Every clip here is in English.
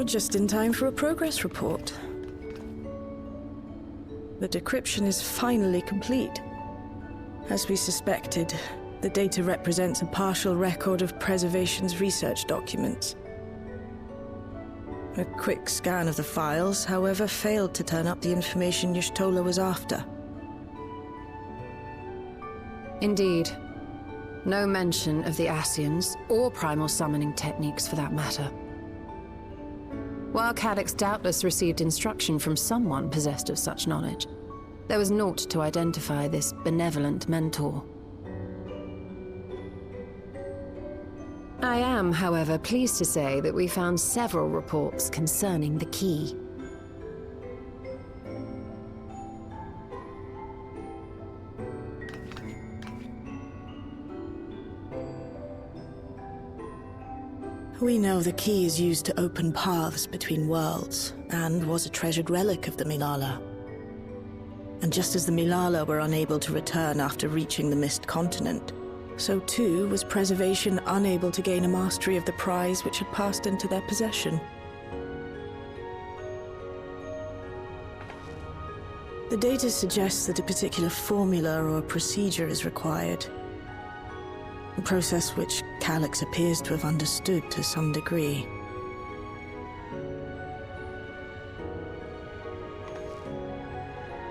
You're just in time for a progress report. The decryption is finally complete. As we suspected, the data represents a partial record of Preservation's research documents. A quick scan of the files, however, failed to turn up the information Y'shtola was after. Indeed. No mention of the Ascians, or primal summoning techniques for that matter. While Calyx doubtless received instruction from someone possessed of such knowledge, there was naught to identify this benevolent mentor. I am, however, pleased to say that we found several reports concerning the key. We know the key is used to open paths between worlds, and was a treasured relic of the Milala. And just as the Milala were unable to return after reaching the Mist Continent, so too was Preservation unable to gain a mastery of the prize which had passed into their possession. The data suggests that a particular formula or procedure is required. A process which Calyx appears to have understood to some degree.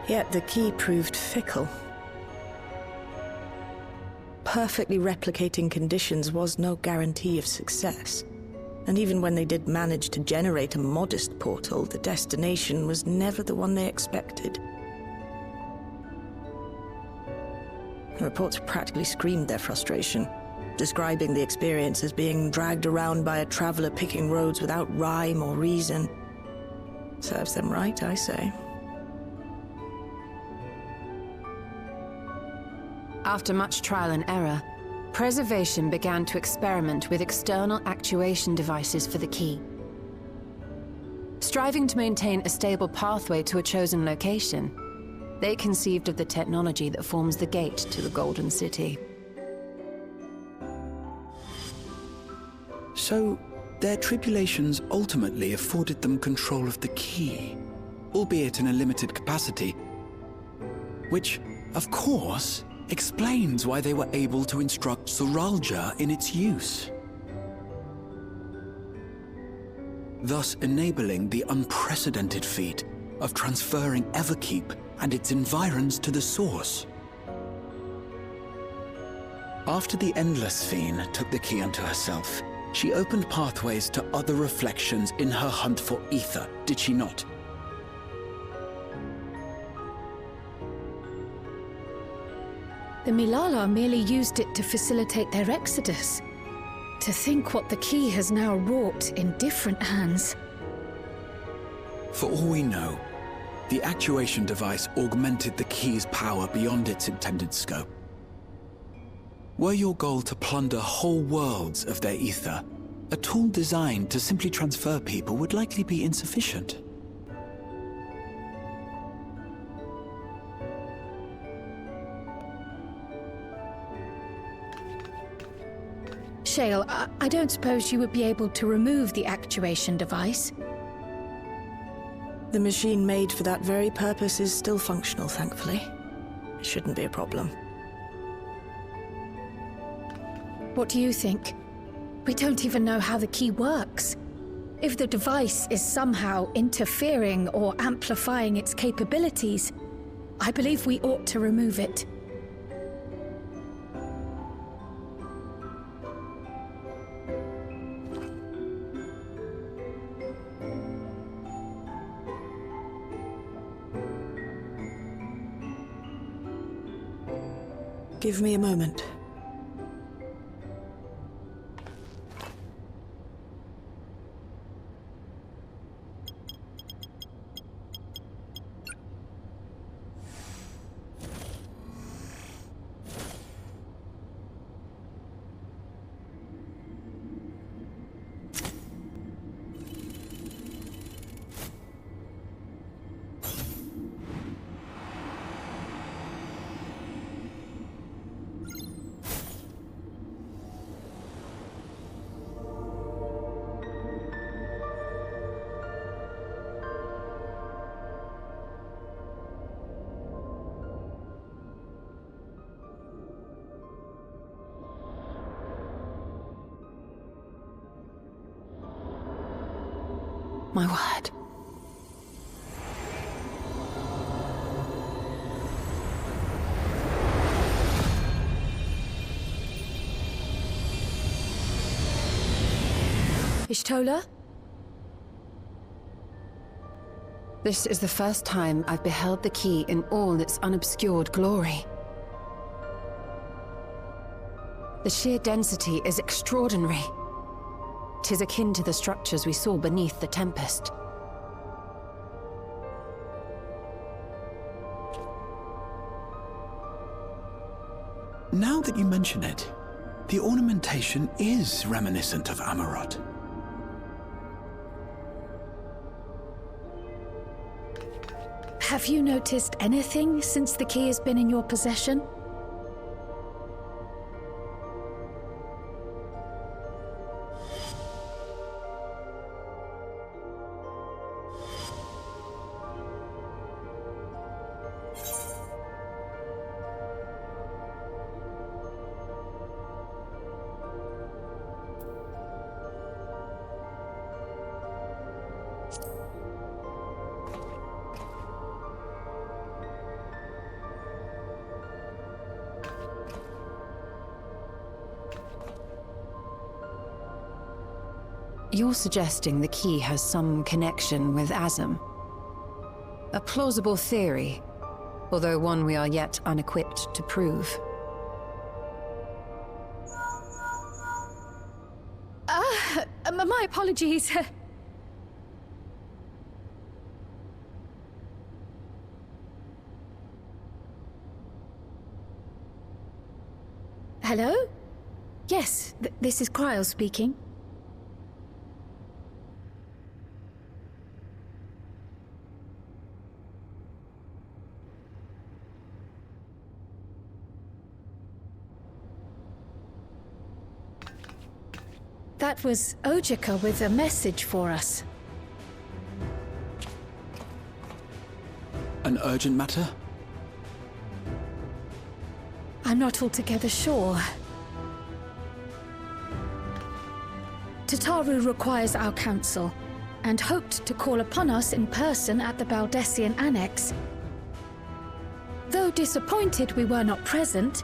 Yet the key proved fickle. Perfectly replicating conditions was no guarantee of success. And even when they did manage to generate a modest portal, the destination was never the one they expected. The reports practically screamed their frustration, describing the experience as being dragged around by a traveler picking roads without rhyme or reason. Serves them right, I say. After much trial and error, Preservation began to experiment with external actuation devices for the key. Striving to maintain a stable pathway to a chosen location, they conceived of the technology that forms the gate to the Golden City. So, their tribulations ultimately afforded them control of the key, albeit in a limited capacity, which, of course, explains why they were able to instruct Zoraljah in its use, thus enabling the unprecedented feat of transferring Everkeep and its environs to the Source. After the Endless Fiend took the key unto herself, she opened pathways to other reflections in her hunt for ether, did she not? The Milala merely used it to facilitate their exodus. To think what the key has now wrought in different hands. For all we know, the actuation device augmented the key's power beyond its intended scope. Were your goal to plunder whole worlds of their ether, a tool designed to simply transfer people would likely be insufficient. Shale, I don't suppose you would be able to remove the actuation device? The machine made for that very purpose is still functional, thankfully. It shouldn't be a problem. What do you think? We don't even know how the key works. If the device is somehow interfering or amplifying its capabilities, I believe we ought to remove it. Give me a moment. My word. Ishtola? This is the first time I've beheld the key in all its unobscured glory. The sheer density is extraordinary. 'Tis akin to the structures we saw beneath the Tempest. Now that you mention it, the ornamentation is reminiscent of Halmarut. Have you noticed anything since the key has been in your possession? You're suggesting the key has some connection with Azam. A plausible theory, although one we are yet unequipped to prove. My apologies. Hello? Yes, this is Cryle speaking. That was Ojika with a message for us. An urgent matter? I'm not altogether sure. Tataru requires our counsel, and hoped to call upon us in person at the Baldessian Annex. Though disappointed we were not present,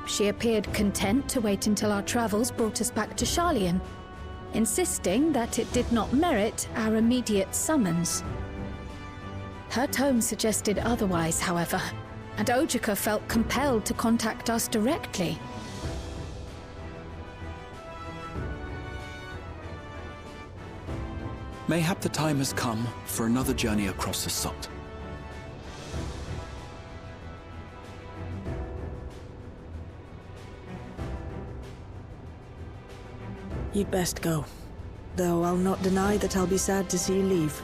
she appeared content to wait until our travels brought us back to Sharlayan, insisting that it did not merit our immediate summons. Her tone suggested otherwise, however, and Ojika felt compelled to contact us directly. Mayhap the time has come for another journey across the Sot. You'd best go. Though I'll not deny that I'll be sad to see you leave.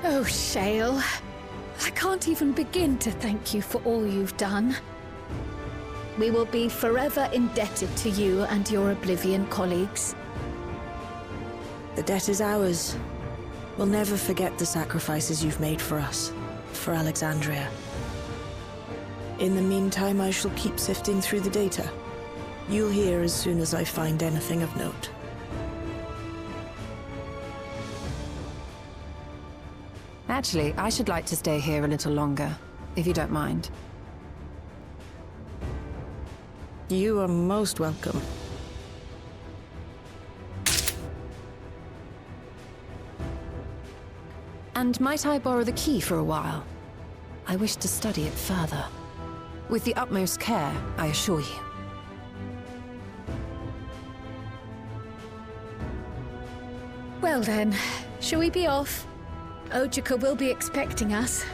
Oh, Shale. I can't even begin to thank you for all you've done. We will be forever indebted to you and your Oblivion colleagues. The debt is ours. We'll never forget the sacrifices you've made for us, for Alexandria. In the meantime, I shall keep sifting through the data. You'll hear as soon as I find anything of note. Actually, I should like to stay here a little longer, if you don't mind. You are most welcome. And might I borrow the key for a while? I wish to study it further. With the utmost care, I assure you. Well then, shall we be off? Ojika will be expecting us.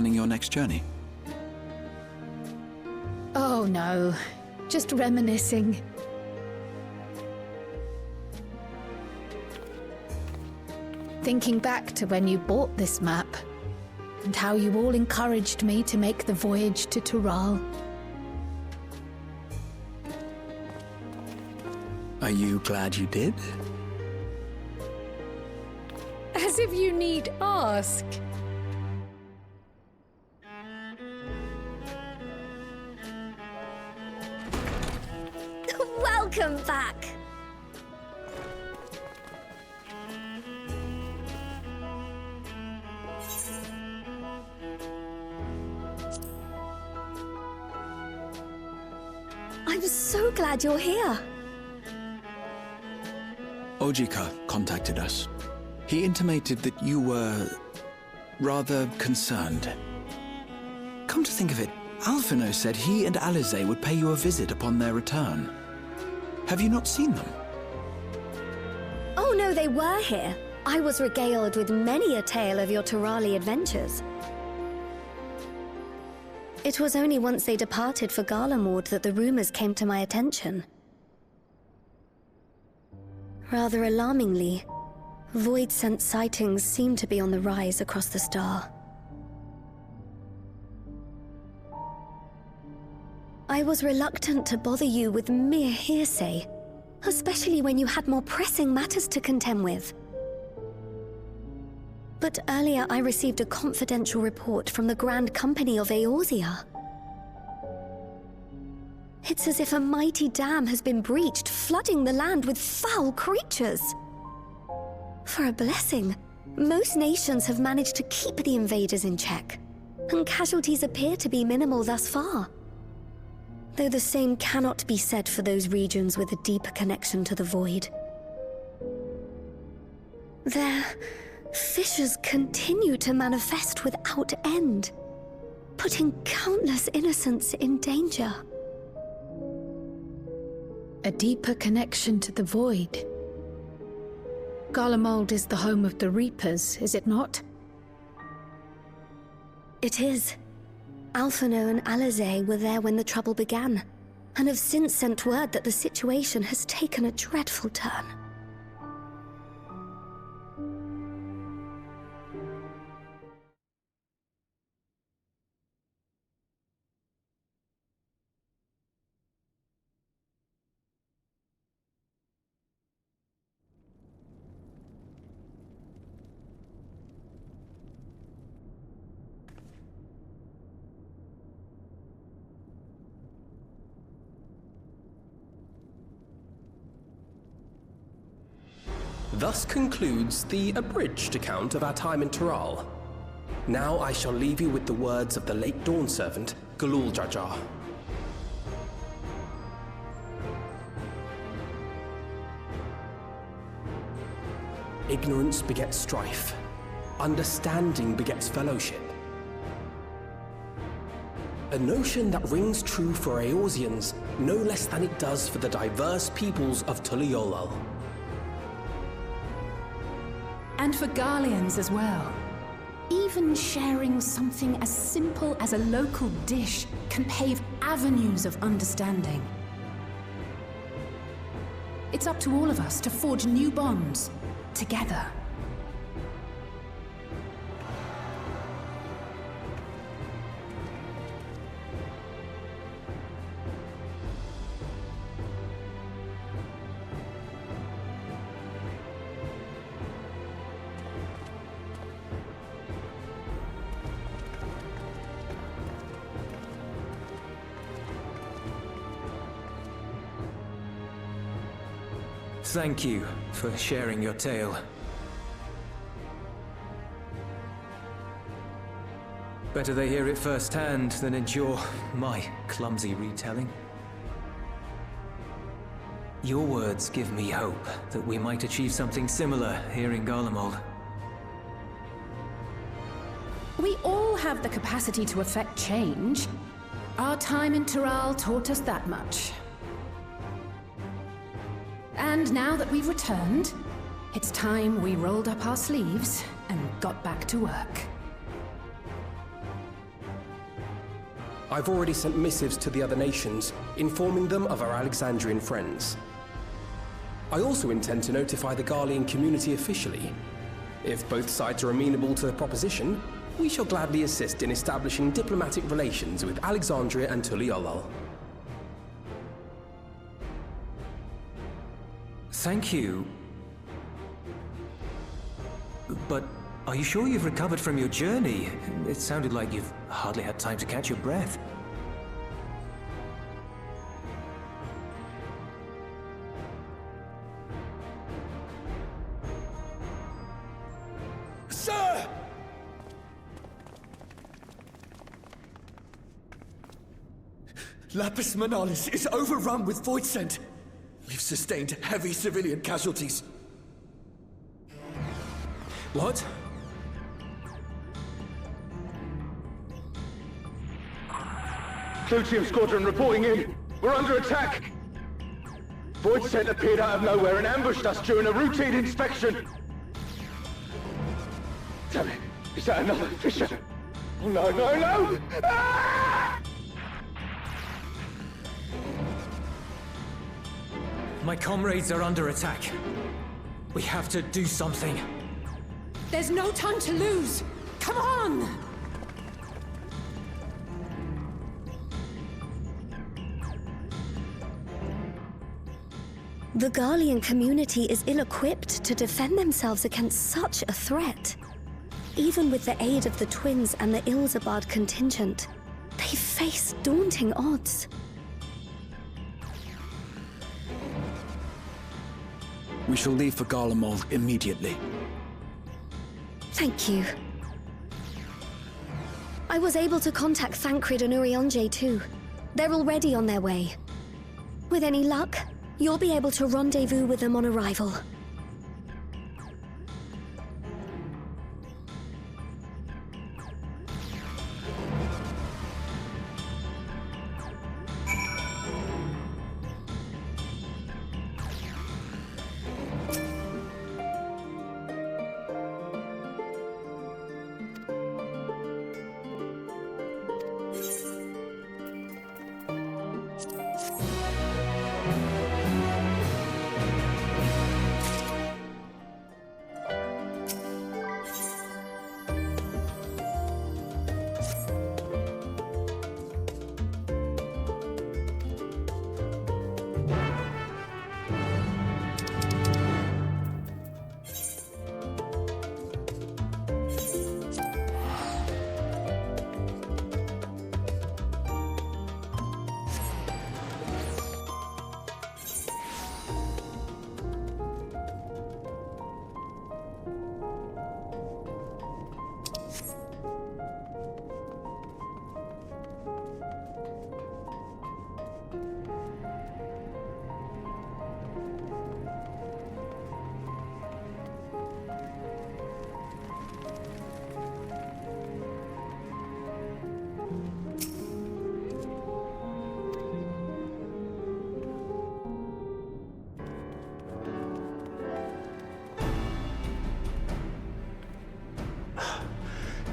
planning your next journey? Oh no, just reminiscing. Thinking back to when you bought this map, and how you all encouraged me to make the voyage to Tural. Are you glad you did? As if you need ask. Welcome back! I'm so glad you're here. Ojika contacted us. He intimated that you were rather concerned. Come to think of it, Alphino said he and Alize would pay you a visit upon their return. Have you not seen them? Oh no, they were here. I was regaled with many a tale of your Turali adventures. It was only once they departed for Garlemord that the rumors came to my attention. Rather alarmingly, void-sent sightings seem to be on the rise across the star. I was reluctant to bother you with mere hearsay, especially when you had more pressing matters to contend with. But earlier I received a confidential report from the Grand Company of Eorzea. It's as if a mighty dam has been breached, flooding the land with foul creatures. For a blessing, most nations have managed to keep the invaders in check, and casualties appear to be minimal thus far. Though the same cannot be said for those regions with a deeper connection to the void. Their fissures continue to manifest without end, putting countless innocents in danger. A deeper connection to the void. Garlemald is the home of the Reapers, is it not? It is. Alphino and Alize were there when the trouble began, and have since sent word that the situation has taken a dreadful turn. Thus concludes the abridged account of our time in Tural. Now I shall leave you with the words of the late Dawn servant, Galul Jajar. Ignorance begets strife. Understanding begets fellowship. A notion that rings true for Eorzeans no less than it does for the diverse peoples of Tuliolal. And for Garleans as well. Even sharing something as simple as a local dish can pave avenues of understanding. It's up to all of us to forge new bonds, together. Thank you for sharing your tale. Better they hear it firsthand than endure my clumsy retelling. Your words give me hope that we might achieve something similar here in Garlemald. We all have the capacity to affect change. Our time in Tural taught us that much. And now that we've returned, it's time we rolled up our sleeves and got back to work. I've already sent missives to the other nations, informing them of our Alexandrian friends. I also intend to notify the Garlean community officially. If both sides are amenable to the proposition, we shall gladly assist in establishing diplomatic relations with Alexandria and Tuliolol. Thank you. But are you sure you've recovered from your journey? It sounded like you've hardly had time to catch your breath. Sir! Lapis Manalis is overrun with void scent. We've sustained heavy civilian casualties. What? Clutium Squadron reporting in. We're under attack. Void scent appeared out of nowhere and ambushed us during a routine inspection. Damn it. Is that another fisher? Oh, no, no, no! Ah! My comrades are under attack. We have to do something. There's no time to lose! Come on! The Garlean community is ill-equipped to defend themselves against such a threat. Even with the aid of the twins and the Ilzabard contingent, they face daunting odds. We shall leave for Garlemald immediately. Thank you. I was able to contact Thancred and Urianger too. They're already on their way. With any luck, you'll be able to rendezvous with them on arrival.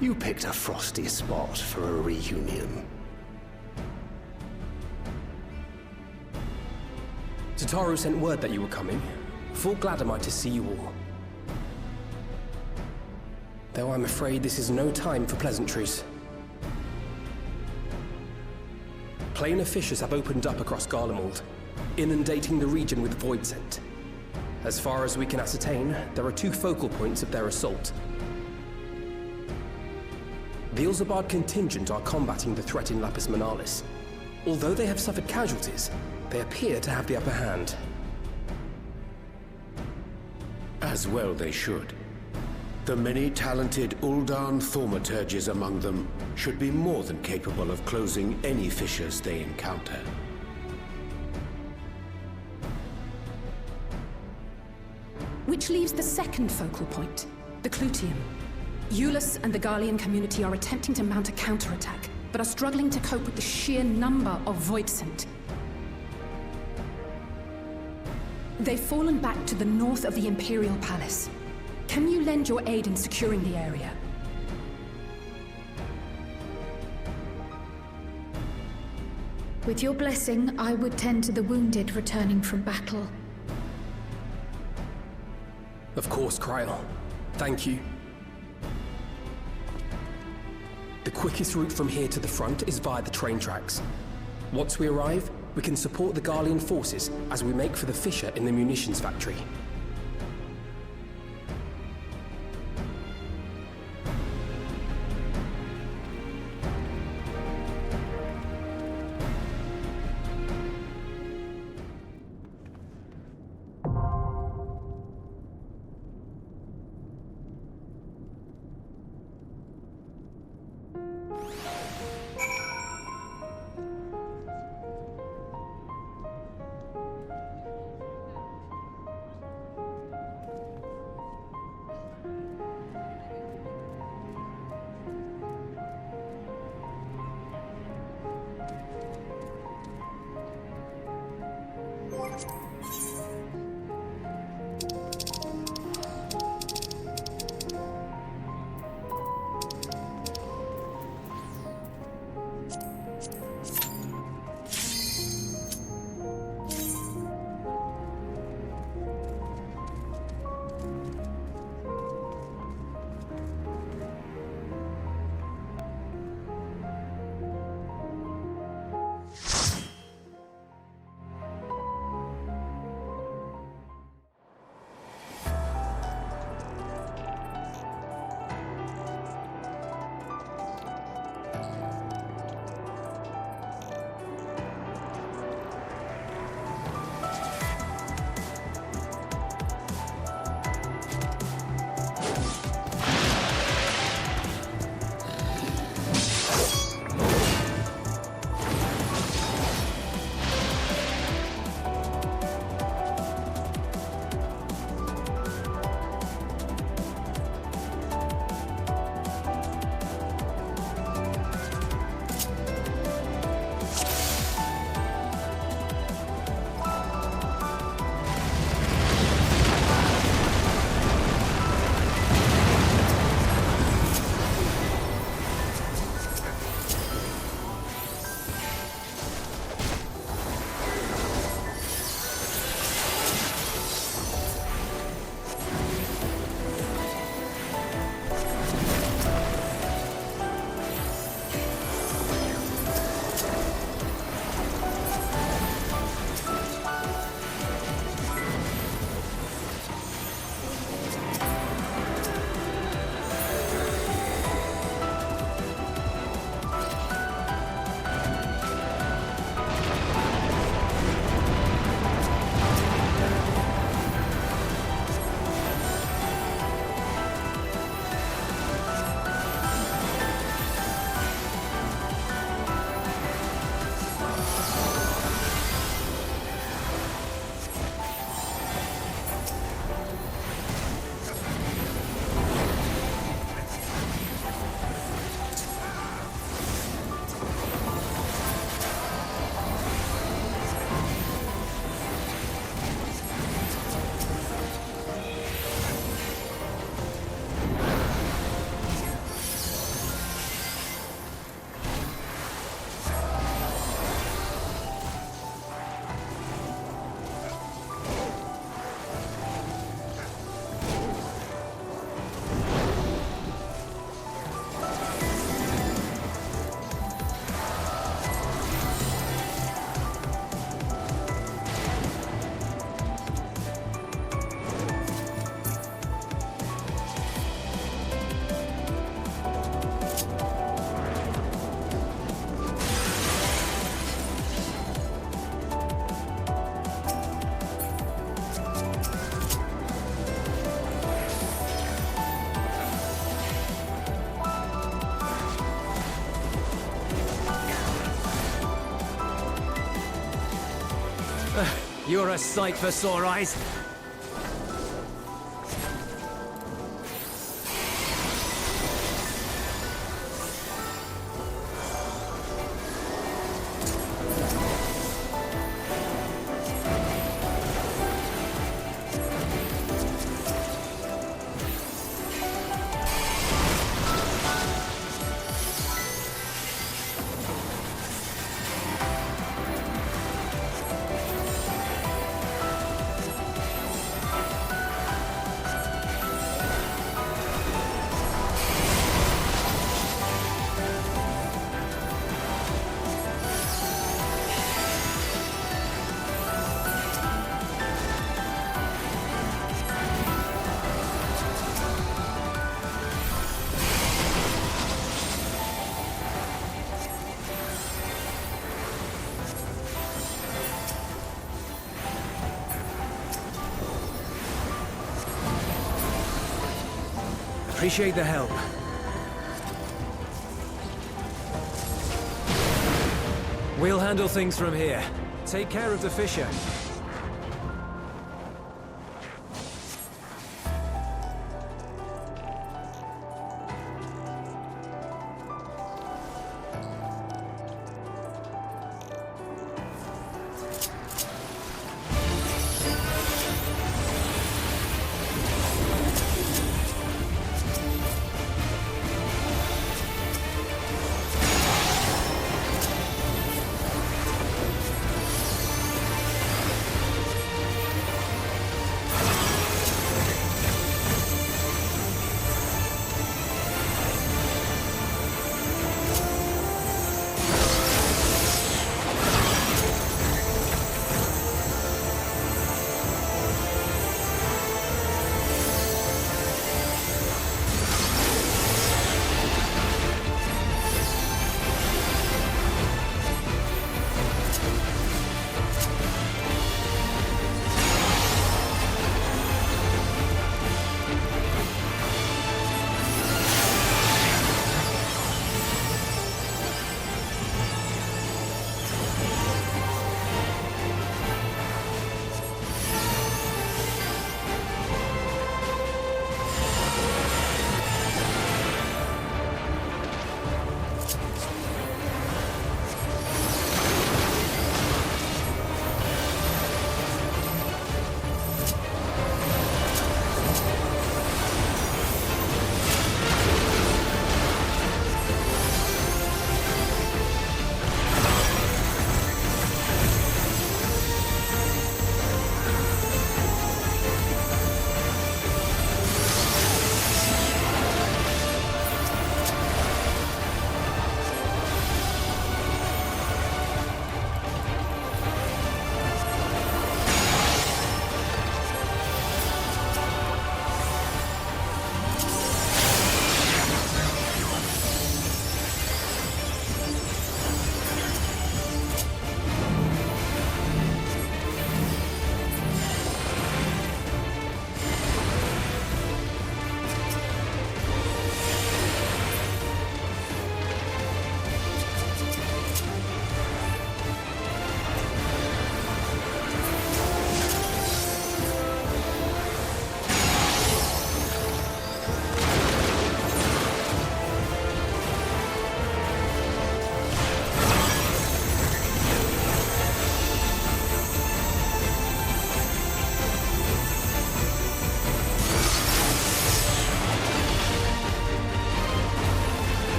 You picked a frosty spot for a reunion. Tataru sent word that you were coming. Full glad am I to see you all. Though I'm afraid this is no time for pleasantries. Planar fissures have opened up across Garlemald, inundating the region with void scent. As far as we can ascertain, there are two focal points of their assault. The Ilzabard contingent are combating the threat in Lapis Manalis. Although they have suffered casualties, they appear to have the upper hand. As well they should. The many talented Uldan thaumaturges among them should be more than capable of closing any fissures they encounter. Which leaves the second focal point, the Clutium. Eulus and the Garlean community are attempting to mount a counterattack, but are struggling to cope with the sheer number of void scent. They've fallen back to the north of the Imperial Palace. Can you lend your aid in securing the area? With your blessing, I would tend to the wounded returning from battle. Of course, Kryl. Thank you. The quickest route from here to the front is via the train tracks. Once we arrive, we can support the Garlean forces as we make for the fissure in the munitions factory. You're a sight for sore eyes. Appreciate the help. We'll handle things from here. Take care of the fisher.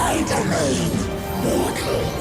my domain, mortals.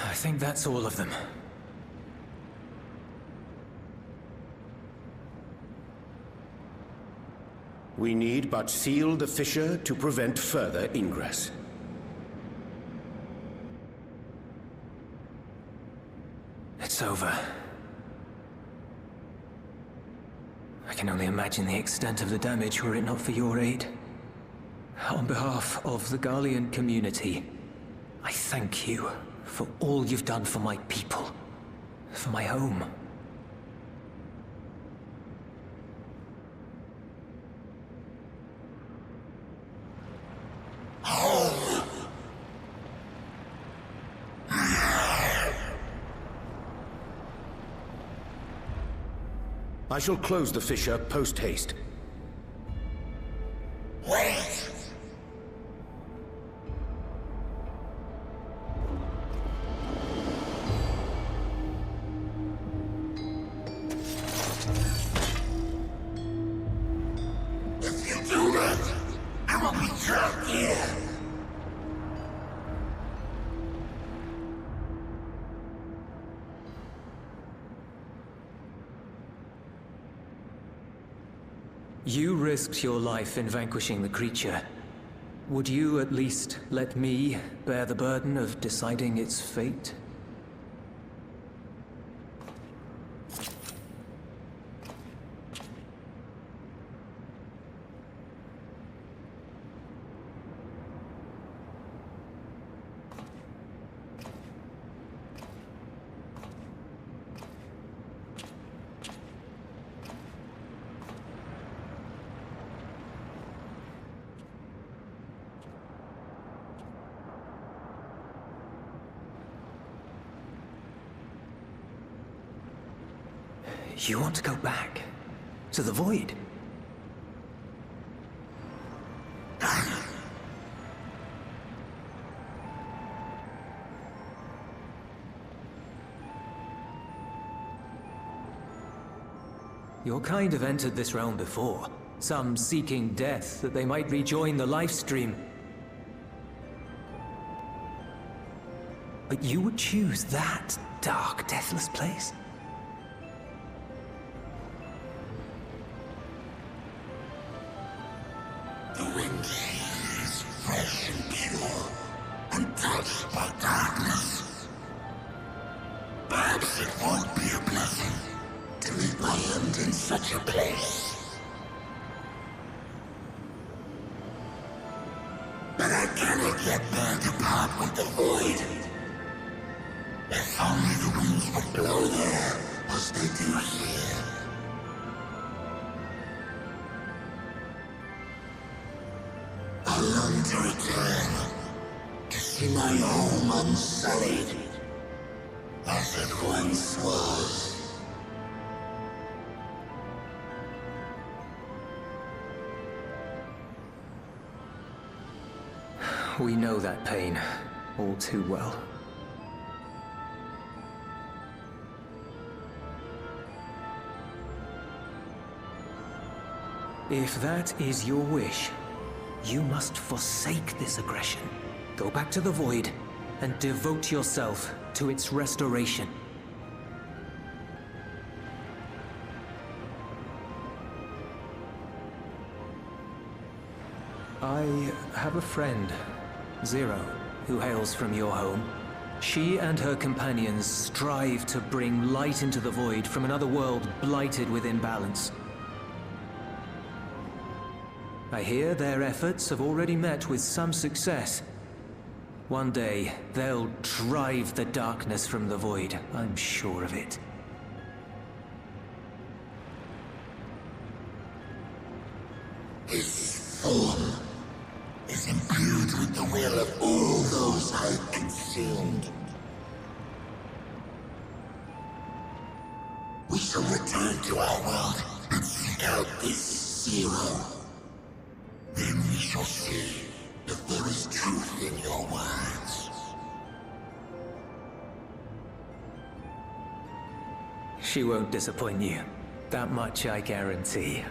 I think that's all of them. We need but seal the fissure to prevent further ingress. It's over. I can only imagine the extent of the damage were it not for your aid. On behalf of the Garlean community, I thank you for all you've done for my people, for my home. I shall close the fissure post-haste. Wait! If you do that, I will be trapped here. You risked your life in vanquishing the creature. Would you at least let me bear the burden of deciding its fate? You want to go back? To the Void? Your kind have entered this realm before. Some seeking death that they might rejoin the life stream. But you would choose that dark, deathless place? The wind is fresh and pure, untouched by darkness. Perhaps it won't be a blessing to meet my end in such a place. But I cannot yet bear to part with the Void. If only the winds would blow there, as they do here. I long to return, to see my home unsullied, as it once was. We know that pain all too well. If that is your wish, you must forsake this aggression. Go back to the Void and devote yourself to its restoration. I have a friend, Zero, who hails from your home. She and her companions strive to bring light into the Void from another world blighted with imbalance. I hear their efforts have already met with some success. One day, they'll drive the darkness from the Void, I'm sure of it. This form is imbued with the will of all those I've consumed. We shall return to our world and seek out this Zero. Then we shall see if there is truth in your words. She won't disappoint you. That much I guarantee.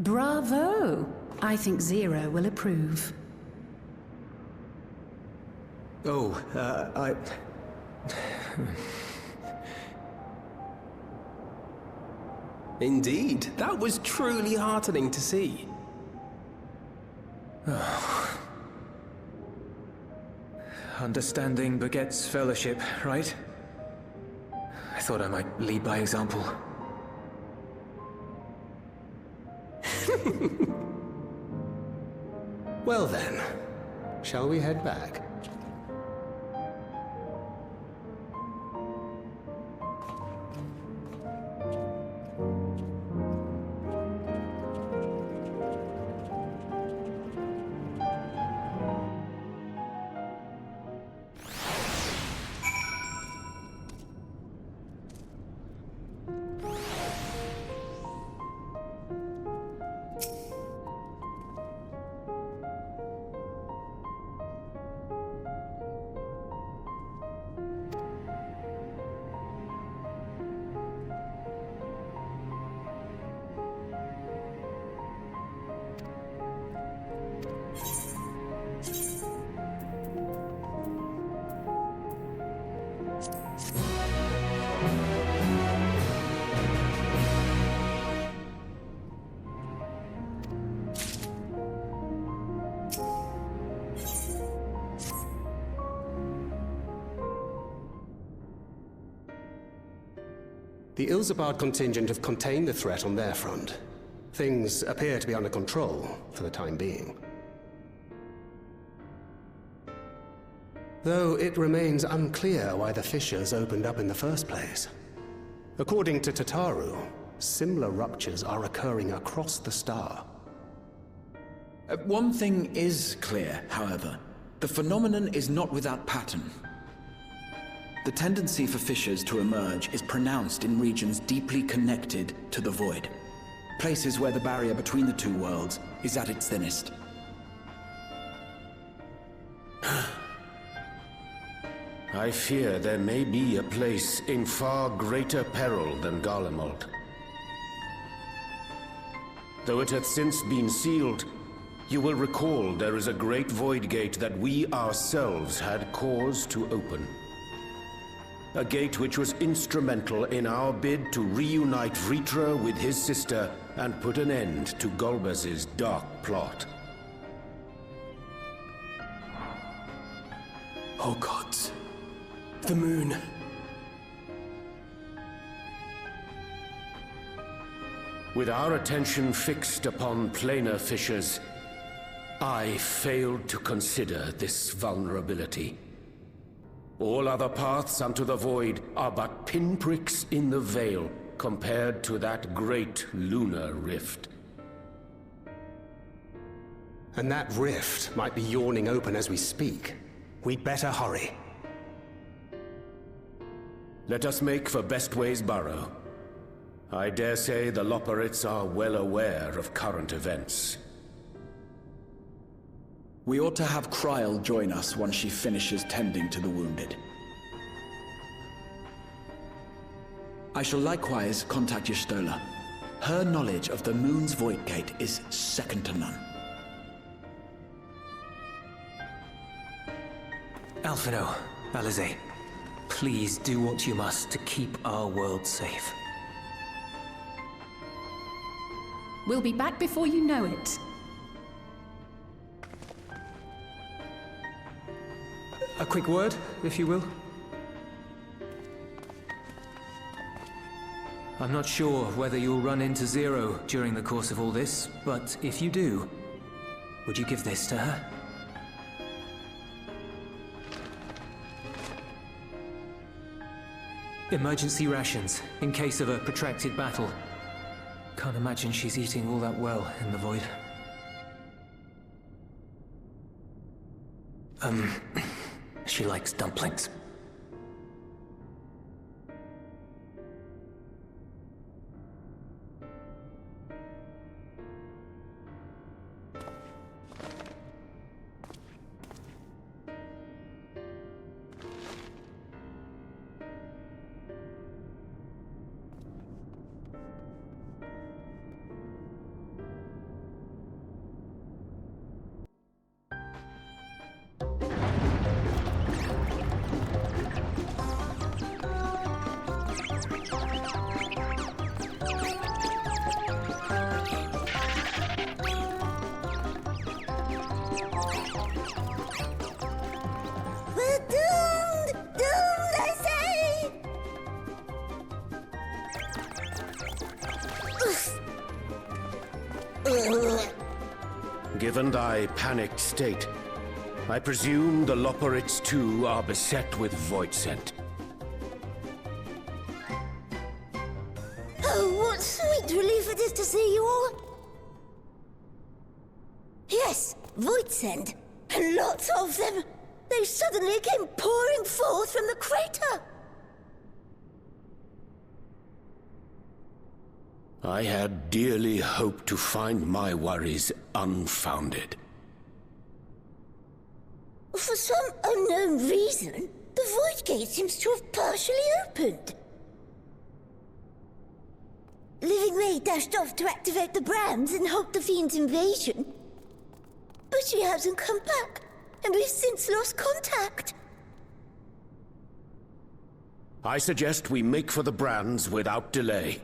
Bravo! I think Zero will approve. Oh, Indeed, that was truly heartening to see. Understanding begets fellowship, right? I thought I might lead by example. Well then, shall we head back? The Ilzabard contingent have contained the threat on their front. Things appear to be under control, for the time being. Though it remains unclear why the fissures opened up in the first place. According to Tataru, similar ruptures are occurring across the star. One thing is clear, however. The phenomenon is not without pattern. The tendency for fissures to emerge is pronounced in regions deeply connected to the void. Places where the barrier between the two worlds is at its thinnest. I fear there may be a place in far greater peril than Garlemald. Though it hath since been sealed, you will recall there is a great void gate that we ourselves had cause to open. A gate which was instrumental in our bid to reunite Vritra with his sister and put an end to Golbez's dark plot. Oh gods. The moon. With our attention fixed upon planar fissures, I failed to consider this vulnerability. All other paths unto the void are but pinpricks in the veil compared to that great lunar rift. And that rift might be yawning open as we speak. We'd better hurry. Let us make for Bestway's burrow. I dare say the Loporrits are well aware of current events. We ought to have Kryl join us once she finishes tending to the wounded. I shall likewise contact Y'shtola. Her knowledge of the moon's void gate is second to none. Alphino, Alize, please do what you must to keep our world safe. We'll be back before you know it. A quick word, if you will. I'm not sure whether you'll run into Zero during the course of all this, but if you do, would you give this to her? Emergency rations, in case of a protracted battle. Can't imagine she's eating all that well in the void. She likes dumplings. Given thy panicked state, I presume the Loporrits too are beset with void scent. Oh, what sweet relief it is to see you all! Yes, void scent, and lots of them. They suddenly came pouring forth from the crater. I had dearly hoped to find my worries unfounded. For some unknown reason, the Void Gate seems to have partially opened. Living Ray dashed off to activate the Brams and halt the Fiend's invasion. But she hasn't come back, and we've since lost contact. I suggest we make for the Brands without delay.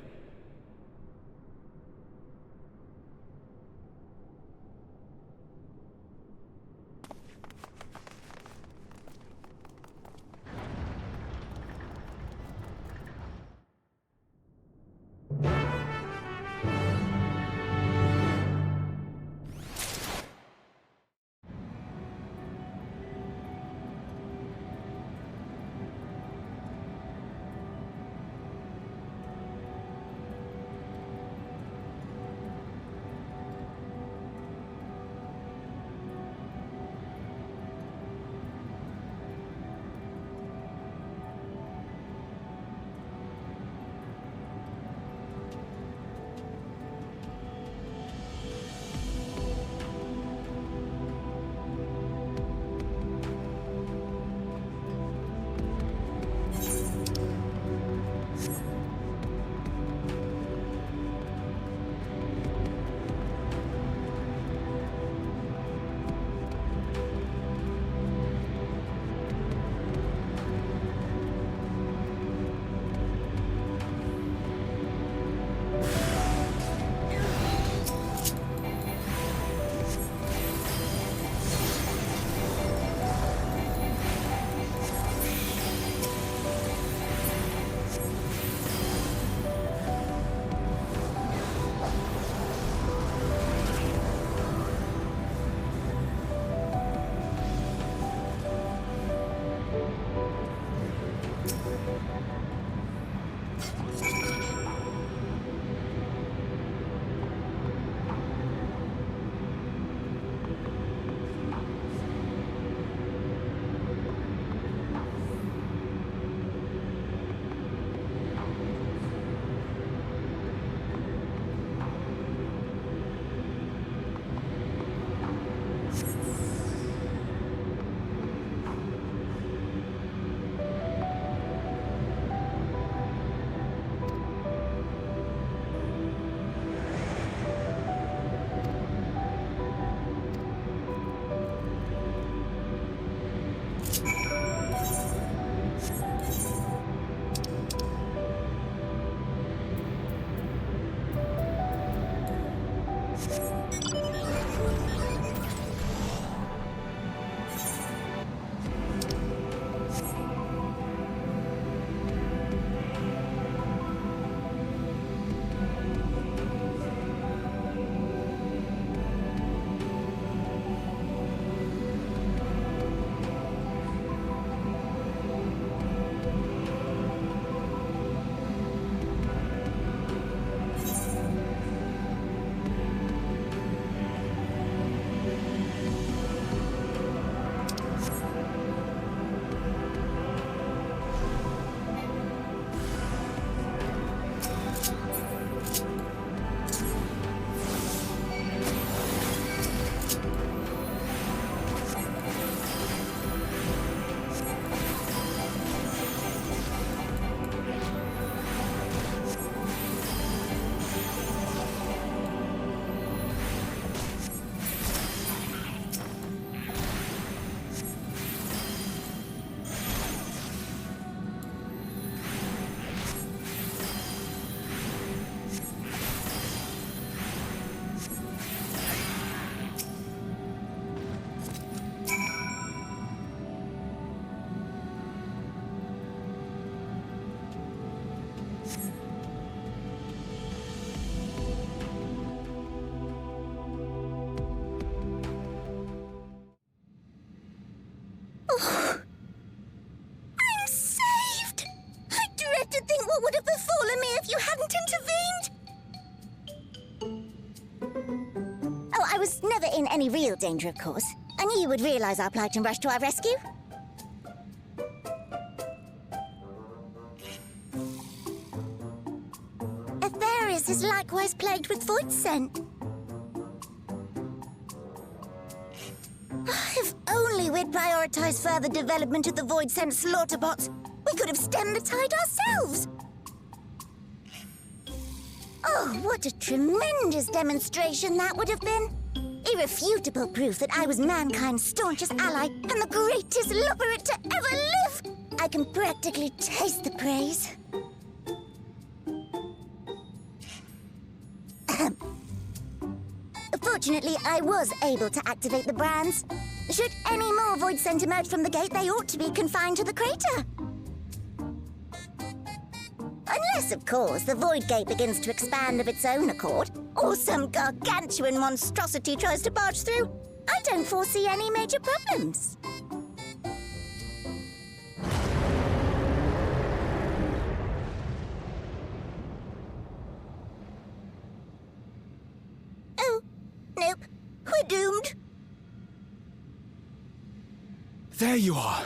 only real danger, of course. I knew you would realize our plight and rush to our rescue. Aetherius is likewise plagued with void scent. If only we'd prioritized further development of the void scent slaughter bots, we could have stemmed the tide ourselves. Oh, what a tremendous demonstration that would have been. Irrefutable proof that I was mankind's staunchest ally and the greatest lubberite to ever live. I can practically taste the praise. Fortunately, I was able to activate the brands. Should any more void scent emerge from the gate, they ought to be confined to the crater. Unless, of course, the void gate begins to expand of its own accord, or some gargantuan monstrosity tries to barge through, I don't foresee any major problems. Oh, nope. We're doomed. There you are.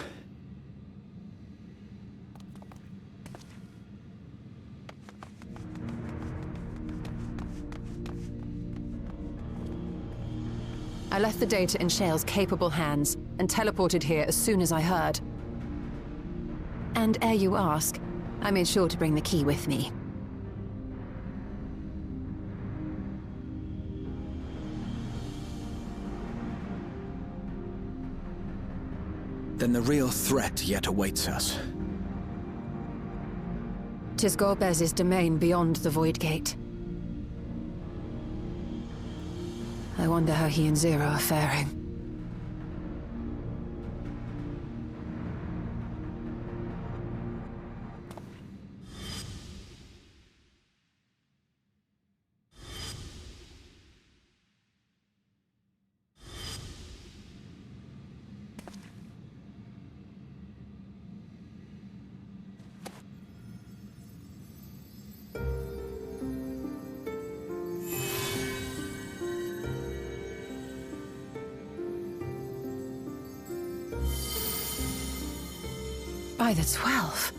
I left the data in Shale's capable hands and teleported here as soon as I heard. And ere you ask, I made sure to bring the key with me. Then the real threat yet awaits us. 'Tis Golbez's domain beyond the Void Gate. I wonder how he and Zero are faring. By the 12.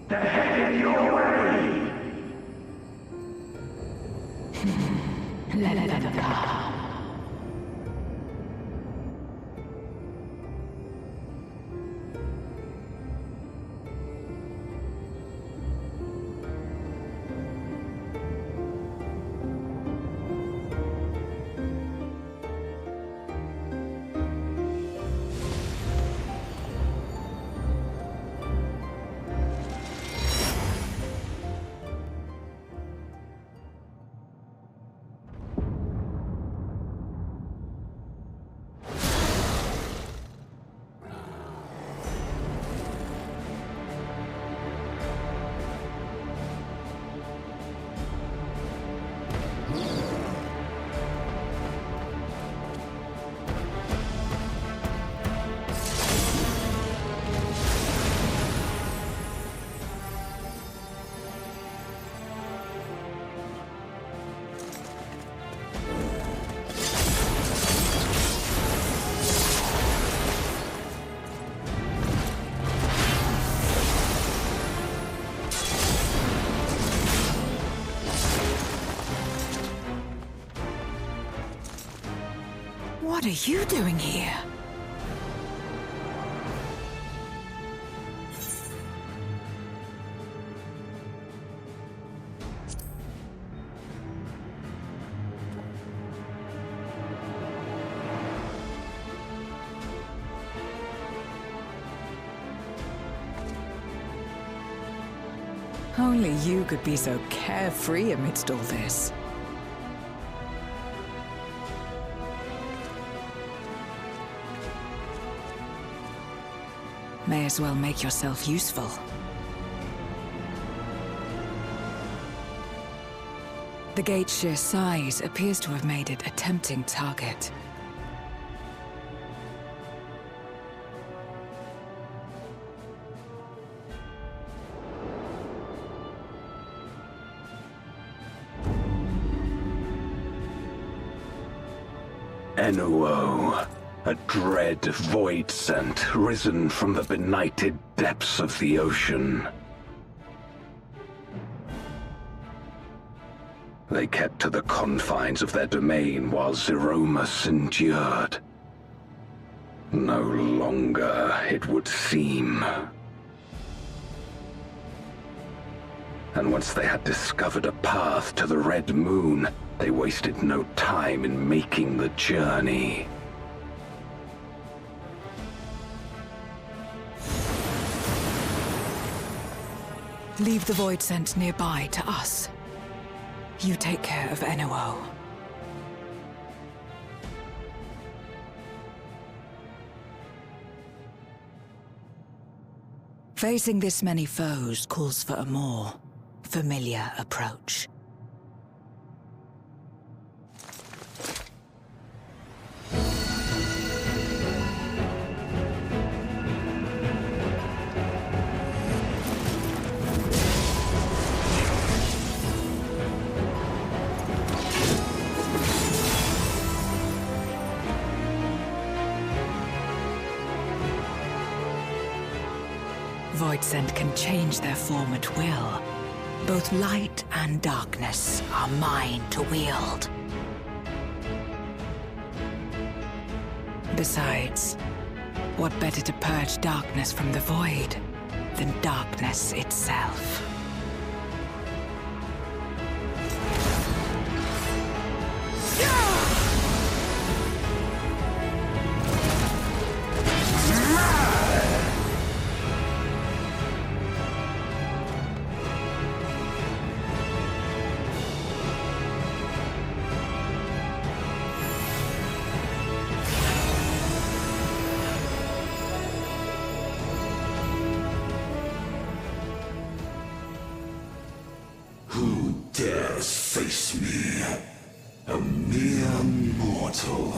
They're headed your way! Let them come. What are you doing here? Only you could be so carefree amidst all this. May as well make yourself useful. The gate's sheer size appears to have made it a tempting target. Enuo, a dread void scent risen from the benighted depths of the ocean. They kept to the confines of their domain while Zeromus endured. No longer, it would seem. And once they had discovered a path to the Red Moon, they wasted no time in making the journey. Leave the void scent nearby to us. You take care of Enuo. Facing this many foes calls for a more familiar approach. Voidsent can change their form at will. Both light and darkness are mine to wield. Besides, what better to purge darkness from the void than darkness itself? Face me, a mere mortal.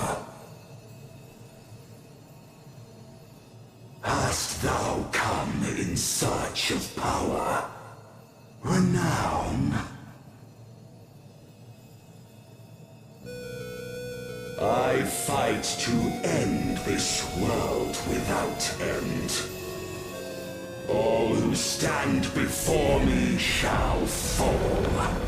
Hast thou come in search of power, renown? I fight to end this world without end. All who stand before me shall fall.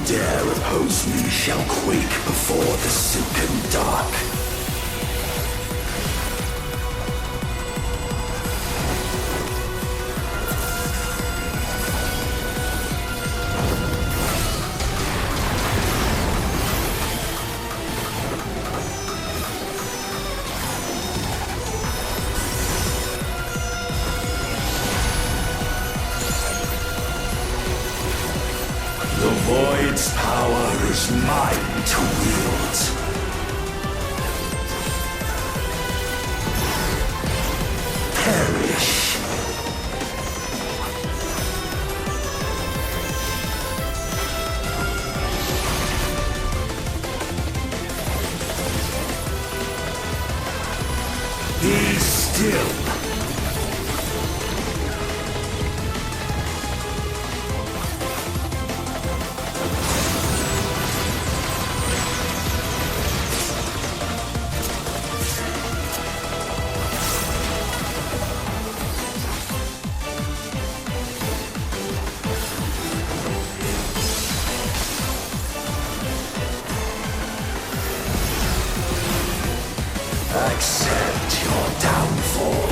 Dare oppose me shall quake before the silken dark. Its power is mine to wield. Perish. Be still. Accept your downfall.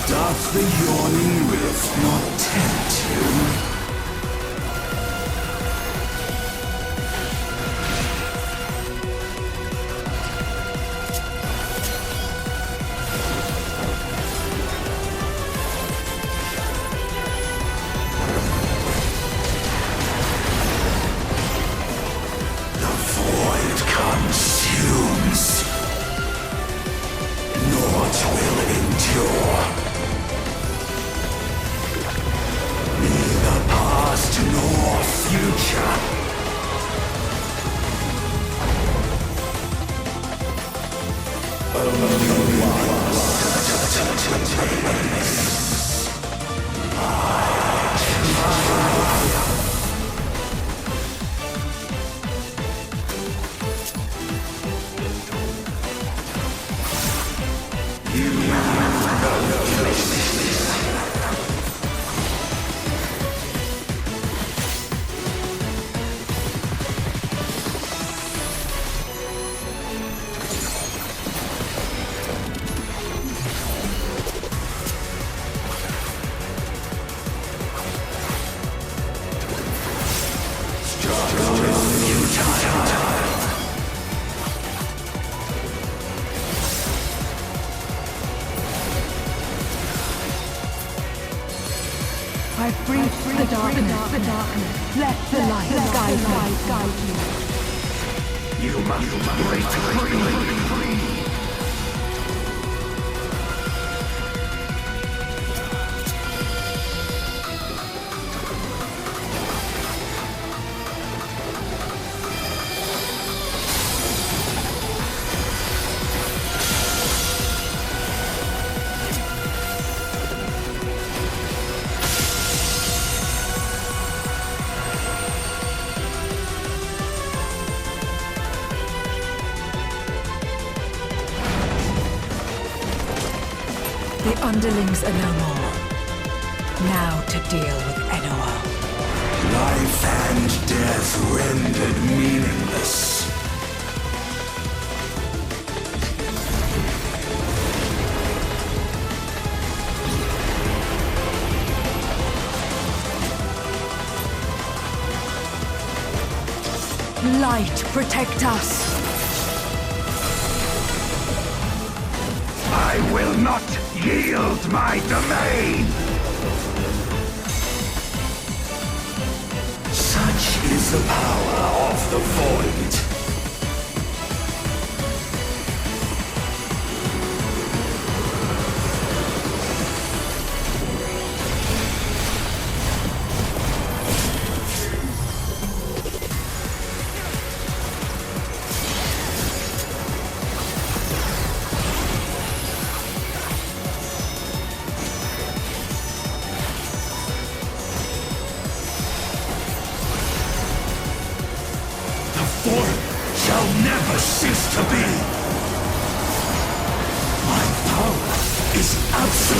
Doth the yawning rift not tempt you? The void consumes. Naught will endure. Neither past nor future. Only one I've breached the darkness. Let the light guide you. You must break free. The underlings are no more. Now to deal with Enor. Life and death rendered meaningless. Light, protect us! I will not yield my domain! Such is the power of the void.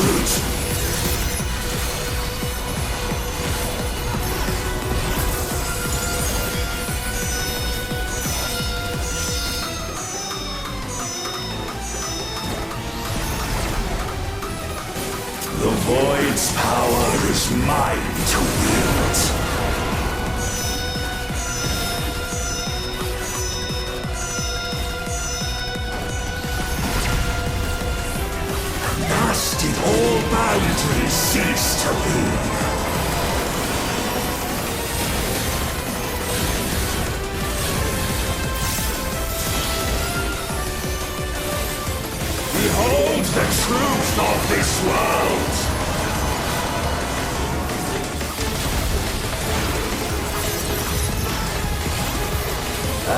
Halmarut! The Void's power is mine to wield. Thus did all boundaries cease to be. Behold the truth of this world!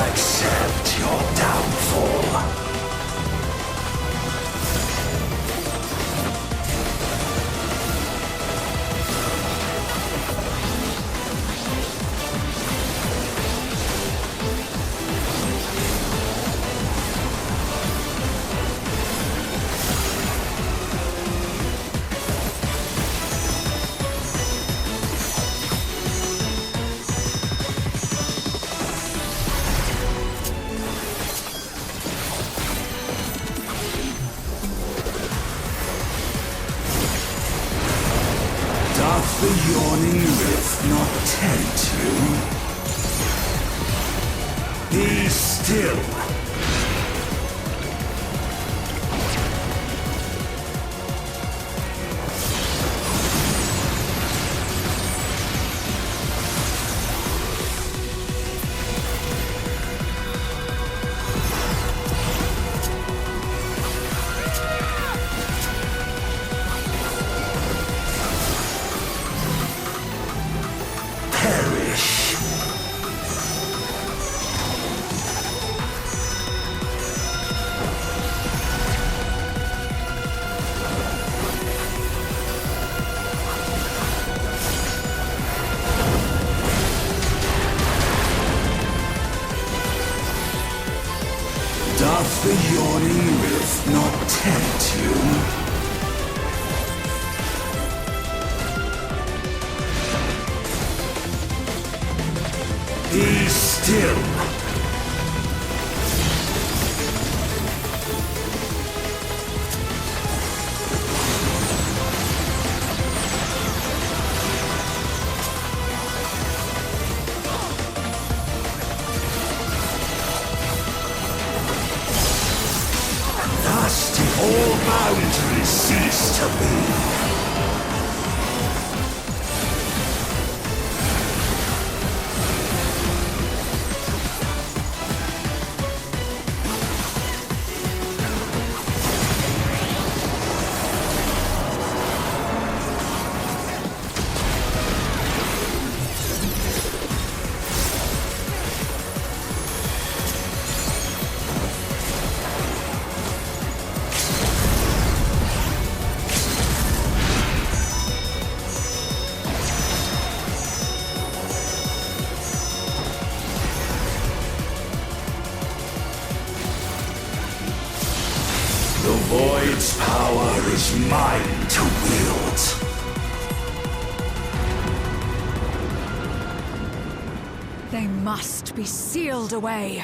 Accept your downfall. Doth the yawning rift not tempt you? Be still. Doth the yawning rift not tempt you? Be still. Thus did all boundaries cease to be. The Void's power is mine to wield. They must be sealed away.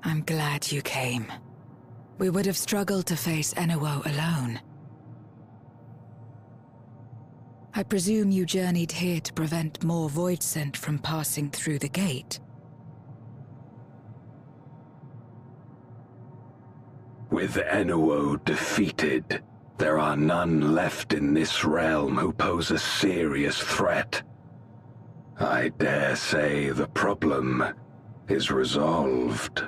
I'm glad you came. We would have struggled to face Enuo alone. I presume you journeyed here to prevent more Voidsent from passing through the gate. With Enuo defeated, there are none left in this realm who pose a serious threat. I dare say the problem is resolved.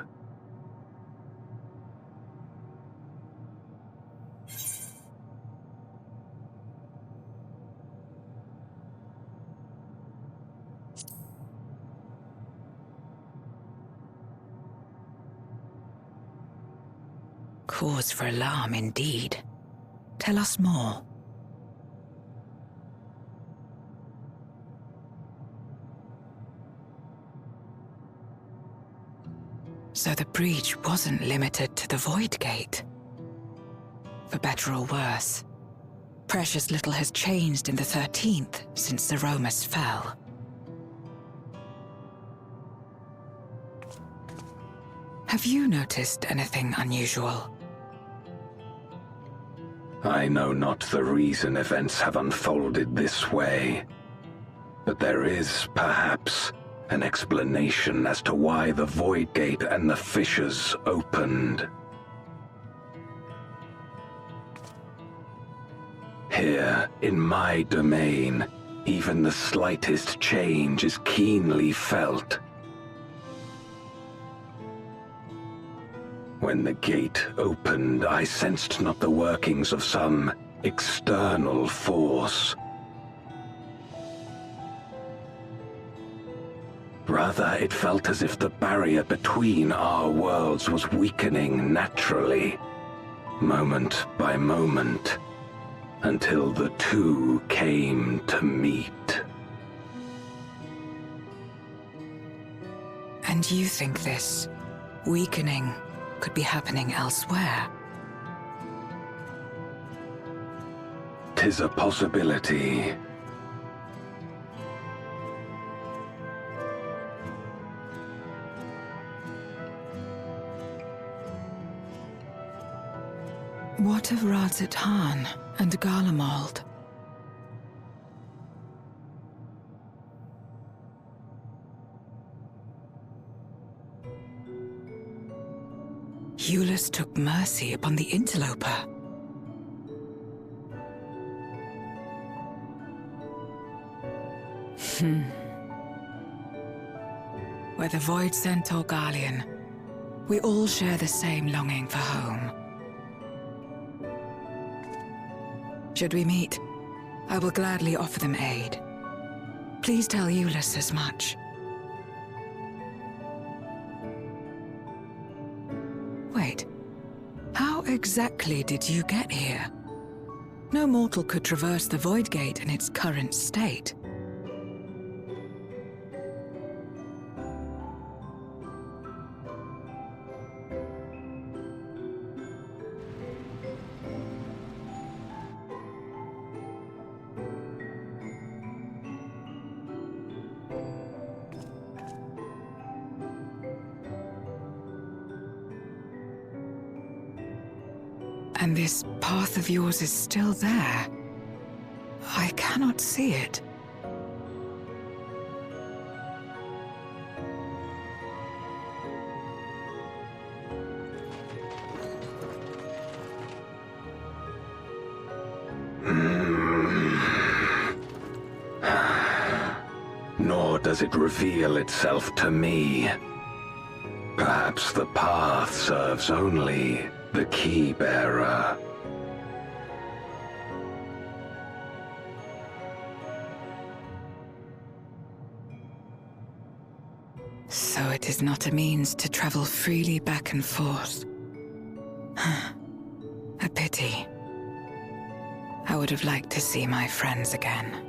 Cause for alarm indeed. Tell us more. So the breach wasn't limited to the Void Gate. For better or worse, precious little has changed in the 13th since the Romus fell. Have you noticed anything unusual? I know not the reason events have unfolded this way, but there is, perhaps, an explanation as to why the Void Gate and the fissures opened. Here, in my domain, even the slightest change is keenly felt. When the gate opened, I sensed not the workings of some external force. Rather, it felt as if the barrier between our worlds was weakening naturally, moment by moment, until the two came to meet. And you think this weakening could be happening elsewhere? 'Tis a possibility. What of Radzat-Han and Garlemald? Eulus took mercy upon the interloper. Whether Voidsent or Garlean, we all share the same longing for home. Should we meet, I will gladly offer them aid. Please tell Eulus as much. Wait, how exactly did you get here? No mortal could traverse the Void Gate in its current state. And this path of yours is still there. I cannot see it. Nor does it reveal itself to me. Perhaps the path serves only the key bearer. So it is not a means to travel freely back and forth. A pity. I would have liked to see my friends again.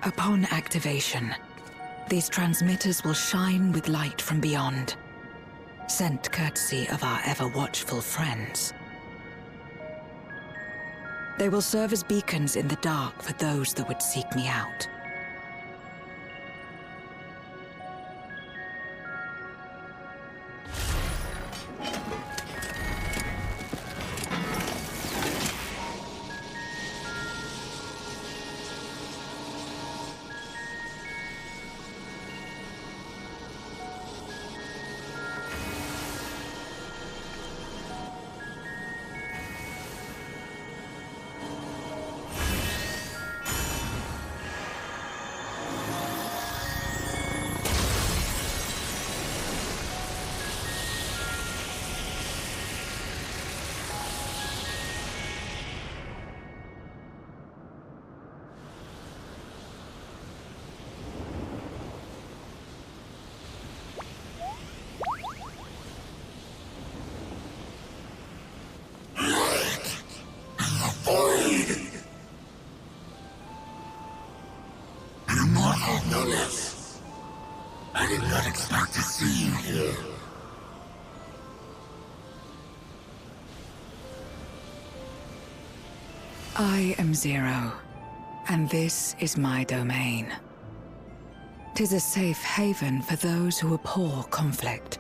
Upon activation, these transmitters will shine with light from beyond, sent courtesy of our ever-watchful friends. They will serve as beacons in the dark for those that would seek me out. I did not expect to see you here. I am Zero, and this is my domain. 'Tis a safe haven for those who abhor conflict.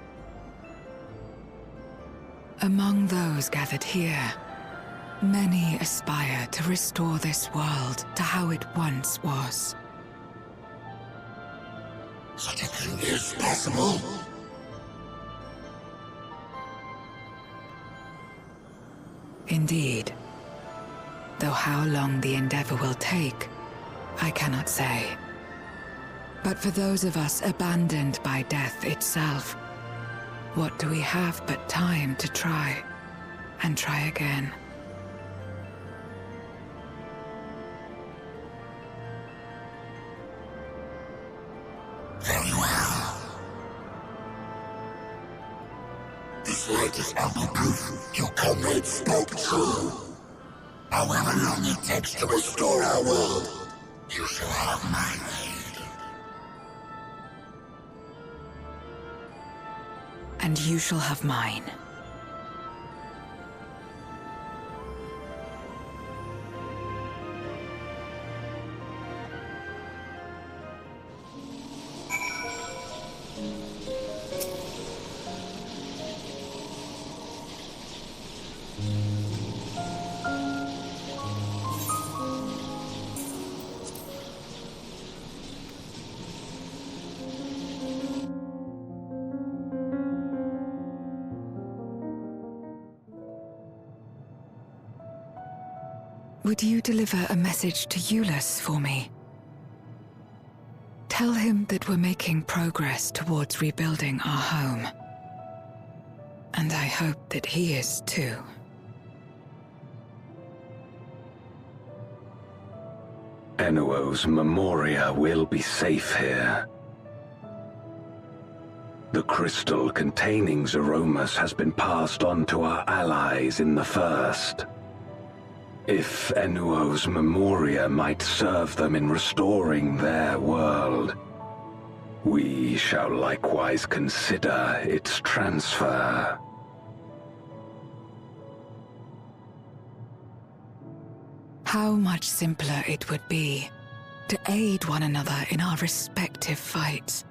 Among those gathered here, many aspire to restore this world to how it once was. Such a thing is possible? Indeed. Though how long the endeavor will take, I cannot say. But for those of us abandoned by death itself, what do we have but time to try, and try again? Very well. slightest ambiguity, your comrade spoke true. However long it takes to restore our world, you shall have my aid. And you shall have mine. Would you deliver a message to Eulus for me? Tell him that we're making progress towards rebuilding our home. And I hope that he is too. Enuo's Memoria will be safe here. The crystal containing Zeromus has been passed on to our allies in the First. If Enuo's Memoria might serve them in restoring their world, we shall likewise consider its transfer. How much simpler it would be to aid one another in our respective fights,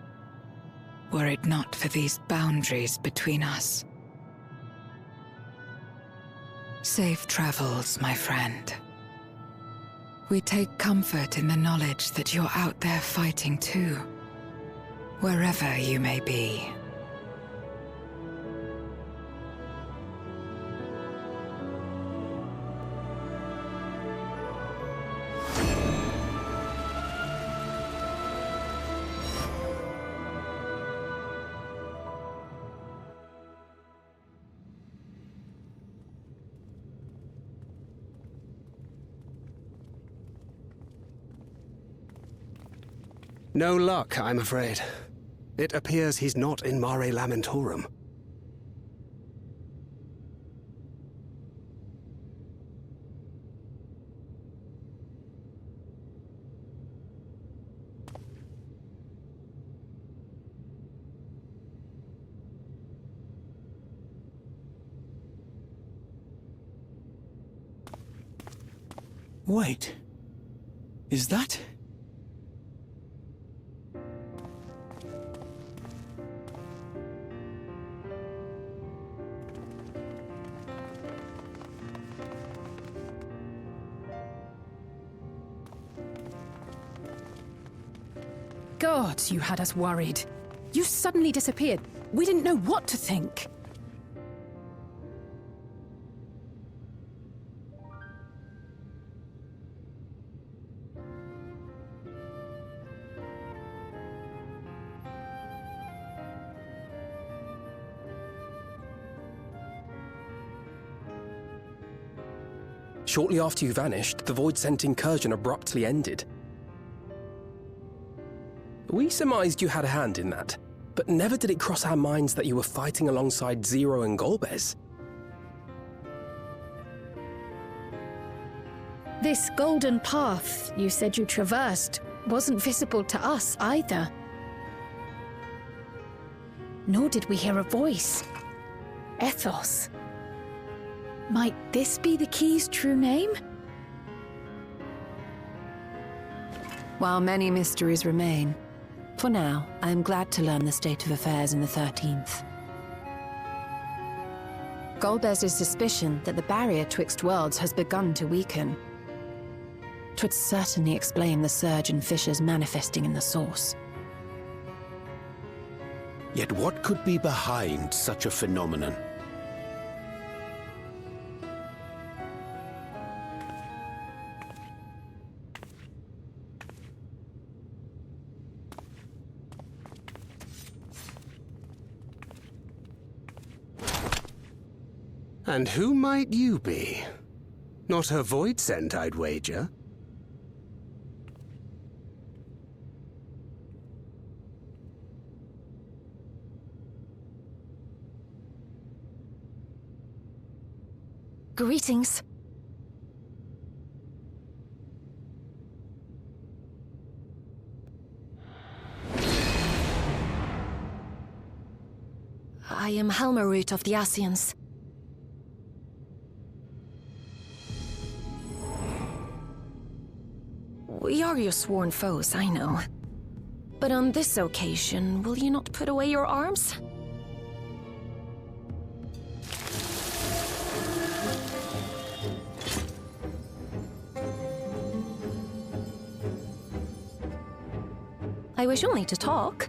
were it not for these boundaries between us. Safe travels, my friend. We take comfort in the knowledge that you're out there fighting too, wherever you may be. No luck, I'm afraid. It appears he's not in Mare Lamentorum. Wait. Is that... God, you had us worried. You suddenly disappeared. We didn't know what to think. Shortly after you vanished, the Void-Sent incursion abruptly ended. We surmised you had a hand in that, but never did it cross our minds that you were fighting alongside Zero and Golbez. This golden path you said you traversed wasn't visible to us either. Nor did we hear a voice. Ethos. Might this be the key's true name? While many mysteries remain, for now, I am glad to learn the state of affairs in the 13th. Golbez's suspicion that the barrier twixt worlds has begun to weaken. 'Twould certainly explain the surge in fissures manifesting in the source. Yet what could be behind such a phenomenon? And who might you be? Not her Void-Sent, I'd wager. Greetings. I am Halmarut of the Asians. We are your sworn foes, I know. But on this occasion, will you not put away your arms? I wish only to talk.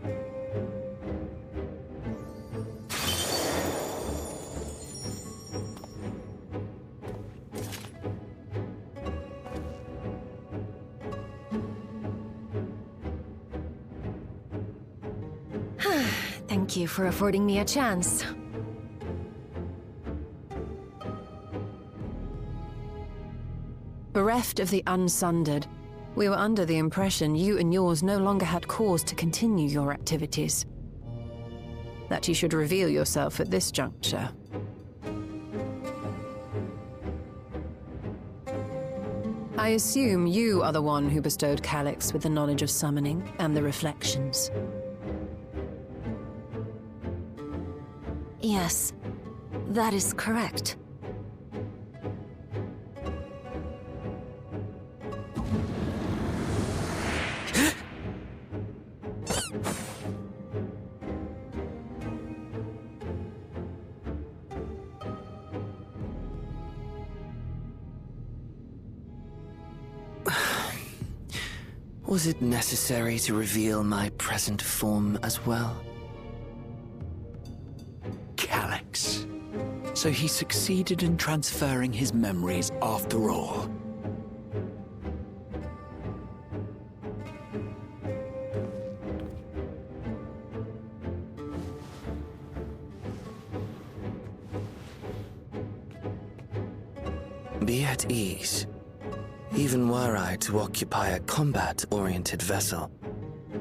Thank you for affording me a chance. Bereft of the Unsundered, we were under the impression you and yours no longer had cause to continue your activities. That you should reveal yourself at this juncture. I assume you are the one who bestowed Calyx with the knowledge of summoning and the reflections. Yes, that is correct. Was it necessary to reveal my present form as well? Calyx. So he succeeded in transferring his memories after all. Be at ease. Even were I to occupy a combat-oriented vessel,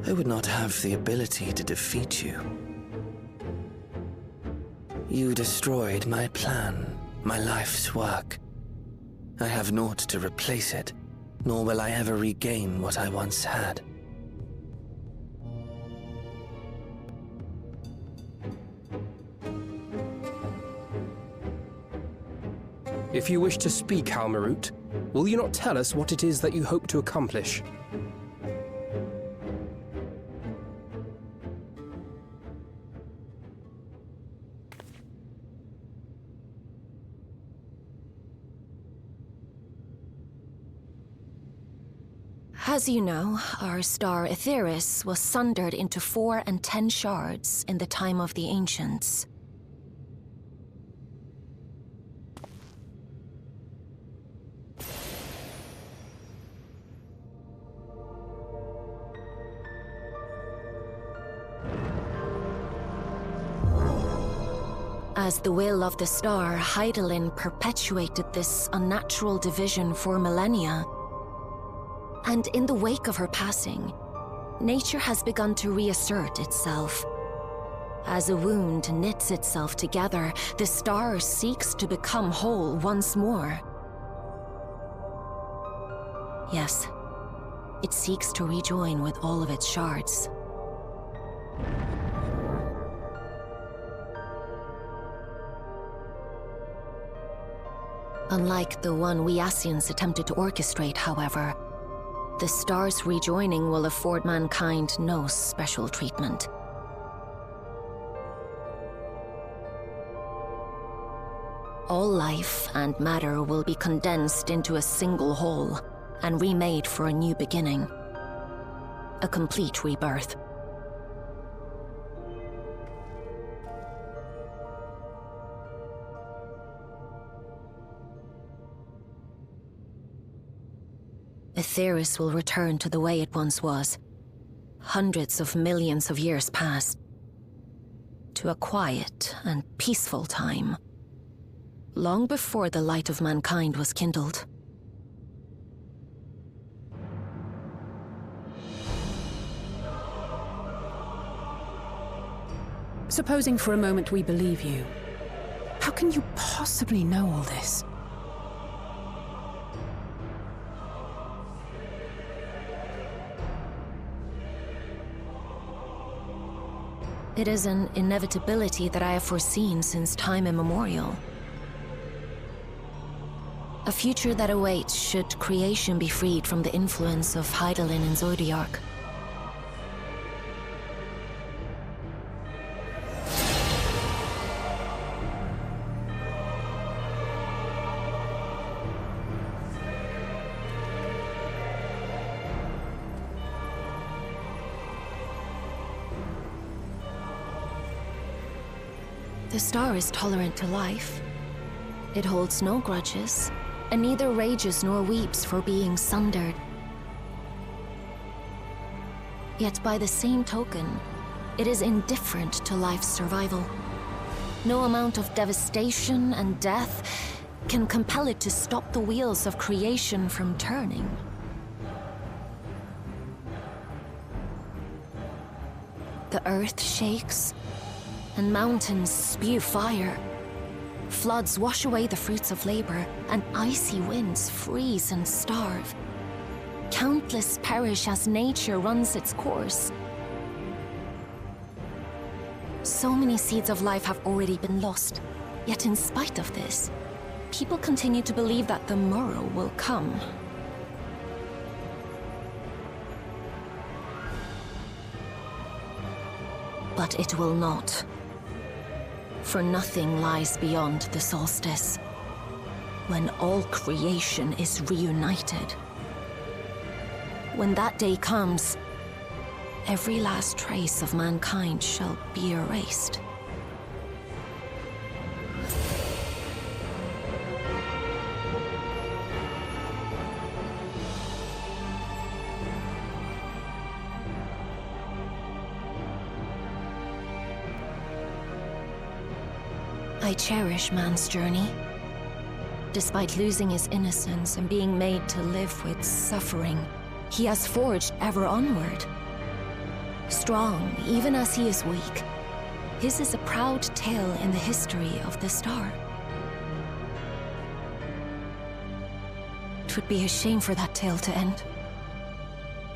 I would not have the ability to defeat you. You destroyed my plan, my life's work. I have naught to replace it, nor will I ever regain what I once had. If you wish to speak, Halmarut, will you not tell us what it is that you hope to accomplish? As you know, our star Aetheris was sundered into 4 and 10 shards in the time of the Ancients. As the will of the star, Hydaelyn perpetuated this unnatural division for millennia. And in the wake of her passing, nature has begun to reassert itself. As a wound knits itself together, the star seeks to become whole once more. Yes, it seeks to rejoin with all of its shards. Unlike the one we Asians attempted to orchestrate, however, the star's rejoining will afford mankind no special treatment. All life and matter will be condensed into a single whole and remade for a new beginning. A complete rebirth. Aetheris will return to the way it once was. Hundreds of millions of years past. To a quiet and peaceful time. Long before the light of mankind was kindled. Supposing for a moment we believe you. How can you possibly know all this? It is an inevitability that I have foreseen since time immemorial. A future that awaits should creation be freed from the influence of Hydaelyn and Zodiac. The star is tolerant to life. It holds no grudges, and neither rages nor weeps for being sundered. Yet by the same token, it is indifferent to life's survival. No amount of devastation and death can compel it to stop the wheels of creation from turning. The earth shakes, and mountains spew fire. Floods wash away the fruits of labor, and icy winds freeze and starve. Countless perish as nature runs its course. So many seeds of life have already been lost, yet in spite of this, people continue to believe that the morrow will come. But it will not. For nothing lies beyond the solstice, when all creation is reunited. When that day comes, every last trace of mankind shall be erased. I cherish man's journey. Despite losing his innocence and being made to live with suffering, he has forged ever onward. Strong, even as he is weak, his is a proud tale in the history of the star. 'Twould be a shame for that tale to end.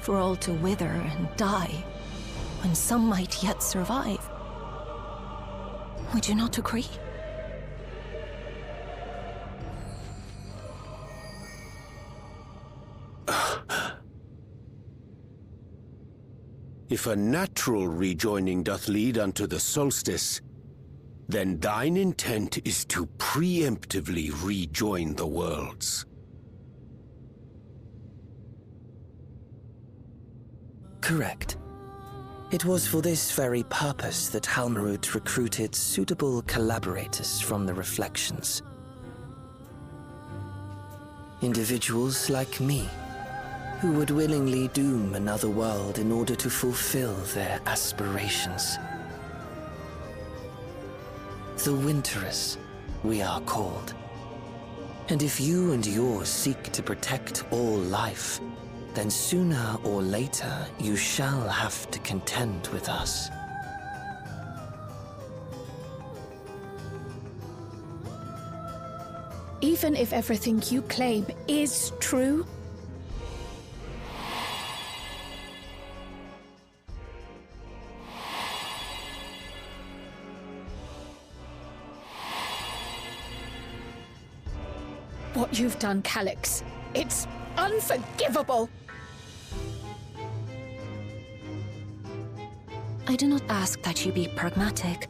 For all to wither and die, when some might yet survive. Would you not agree? If a natural rejoining doth lead unto the solstice, then thine intent is to preemptively rejoin the worlds. Correct. It was for this very purpose that Halmarut recruited suitable collaborators from the Reflections. Individuals like me, who would willingly doom another world in order to fulfill their aspirations. The Winterers, we are called. And if you and yours seek to protect all life, then sooner or later you shall have to contend with us. Even if everything you claim is true, what you've done, Calyx, it's unforgivable! I do not ask that you be pragmatic,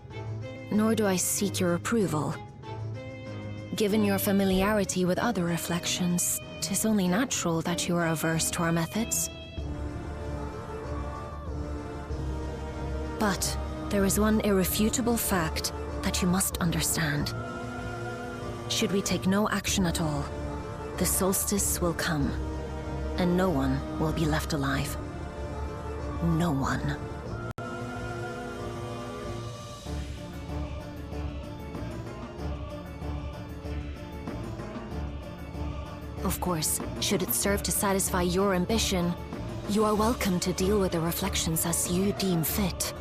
nor do I seek your approval. Given your familiarity with other reflections, 'tis only natural that you are averse to our methods. But there is one irrefutable fact that you must understand. Should we take no action at all, the solstice will come, and no one will be left alive. No one. Of course, should it serve to satisfy your ambition, you are welcome to deal with the reflections as you deem fit.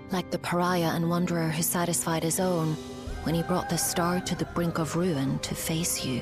Like the pariah and wanderer who satisfied his own when he brought the star to the brink of ruin to face you.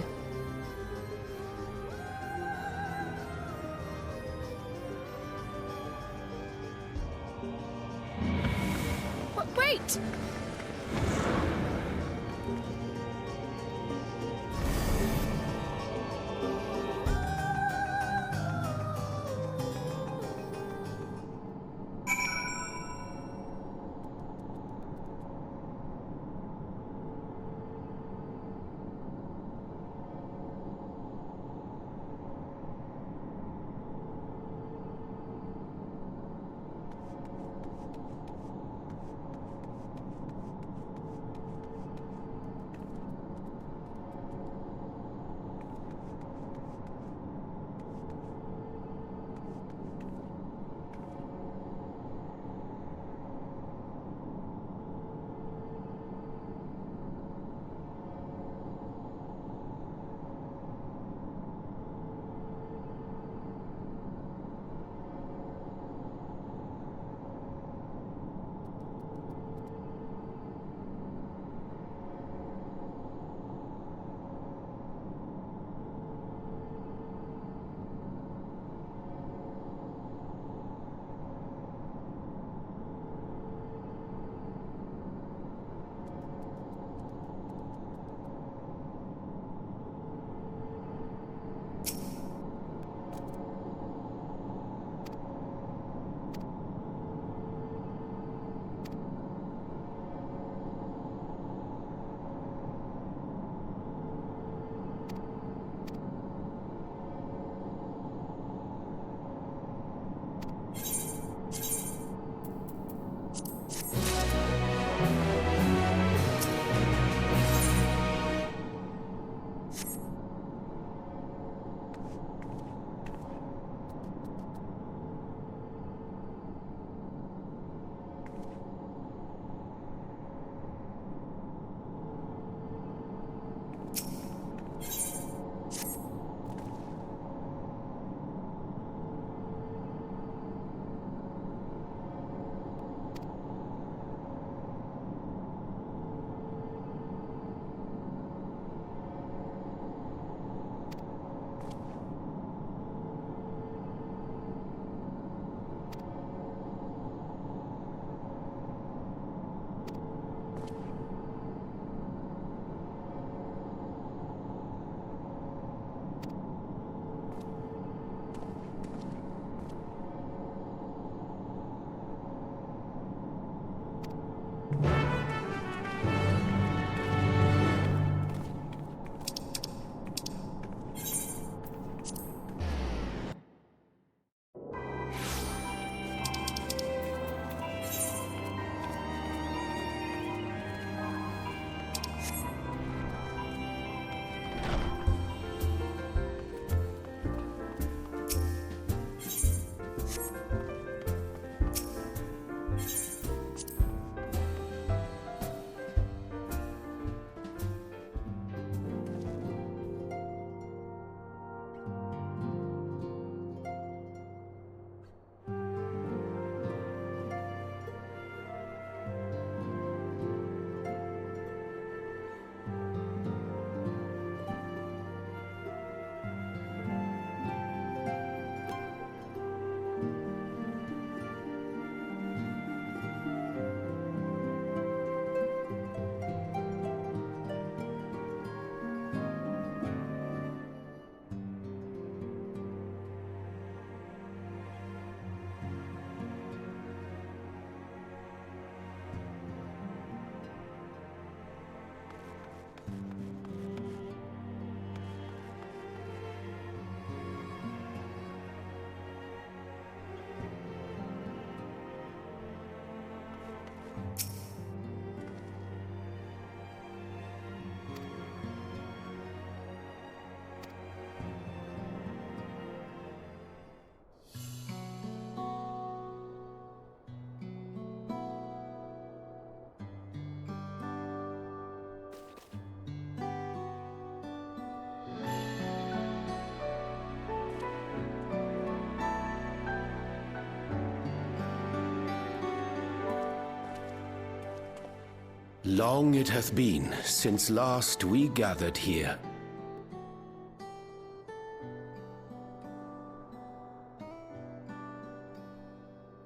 Long it hath been since last we gathered here.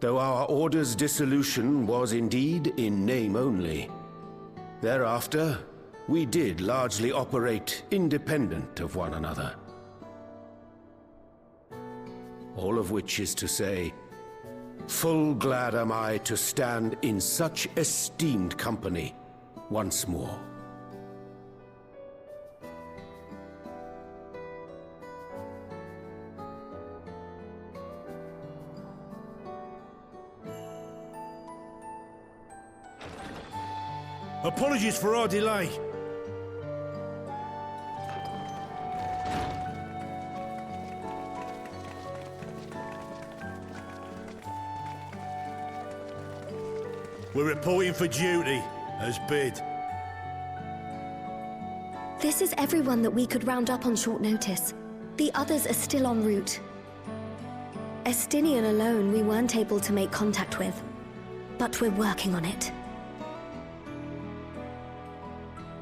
Though our Order's dissolution was indeed in name only, thereafter we did largely operate independent of one another. All of which is to say, full glad am I to stand in such esteemed company once more. Apologies for our delay. We're reporting for duty, as bid. This is everyone that we could round up on short notice. The others are still en route. Estinian alone we weren't able to make contact with, but we're working on it.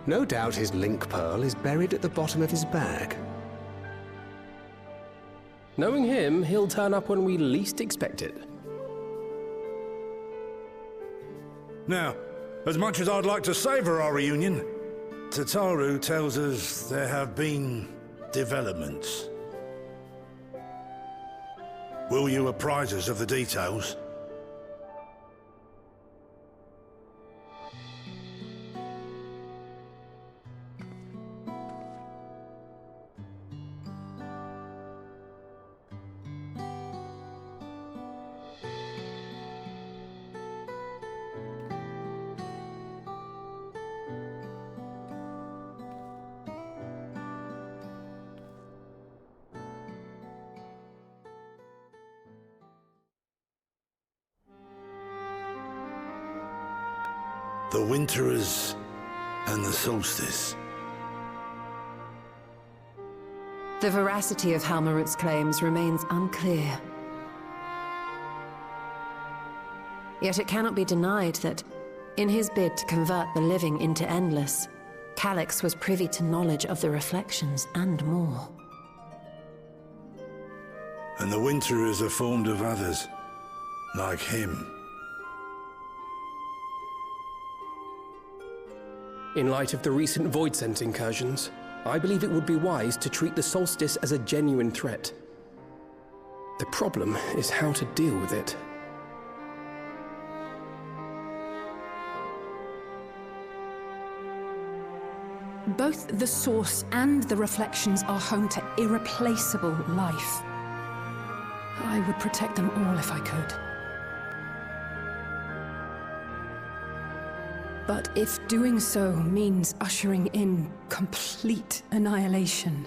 No doubt his link pearl is buried at the bottom of his bag. Knowing him, he'll turn up when we least expect it. Now, as much as I'd like to savour our reunion, Tataru tells us there have been developments. Will you apprise us of the details? The Winterers and the Solstice. The veracity of Halmarut's claims remains unclear. Yet it cannot be denied that, in his bid to convert the living into endless, Calyx was privy to knowledge of the reflections and more. And the Winterers are formed of others, like him. In light of the recent Voidsent incursions, I believe it would be wise to treat the Solstice as a genuine threat. The problem is how to deal with it. Both the Source and the Reflections are home to irreplaceable life. I would protect them all if I could. But if doing so means ushering in complete annihilation,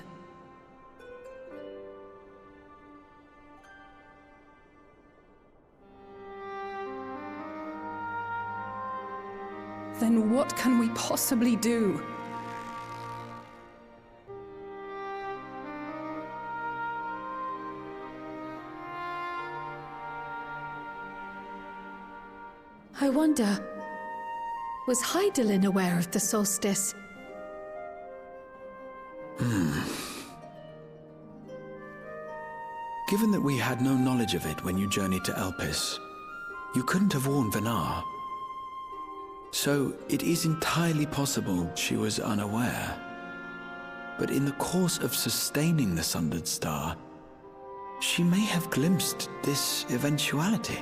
then what can we possibly do? I wonder, was Hydaelyn aware of the solstice? Given that we had no knowledge of it when you journeyed to Elpis, you couldn't have warned Venar. So it is entirely possible she was unaware. But in the course of sustaining the Sundered Star, she may have glimpsed this eventuality.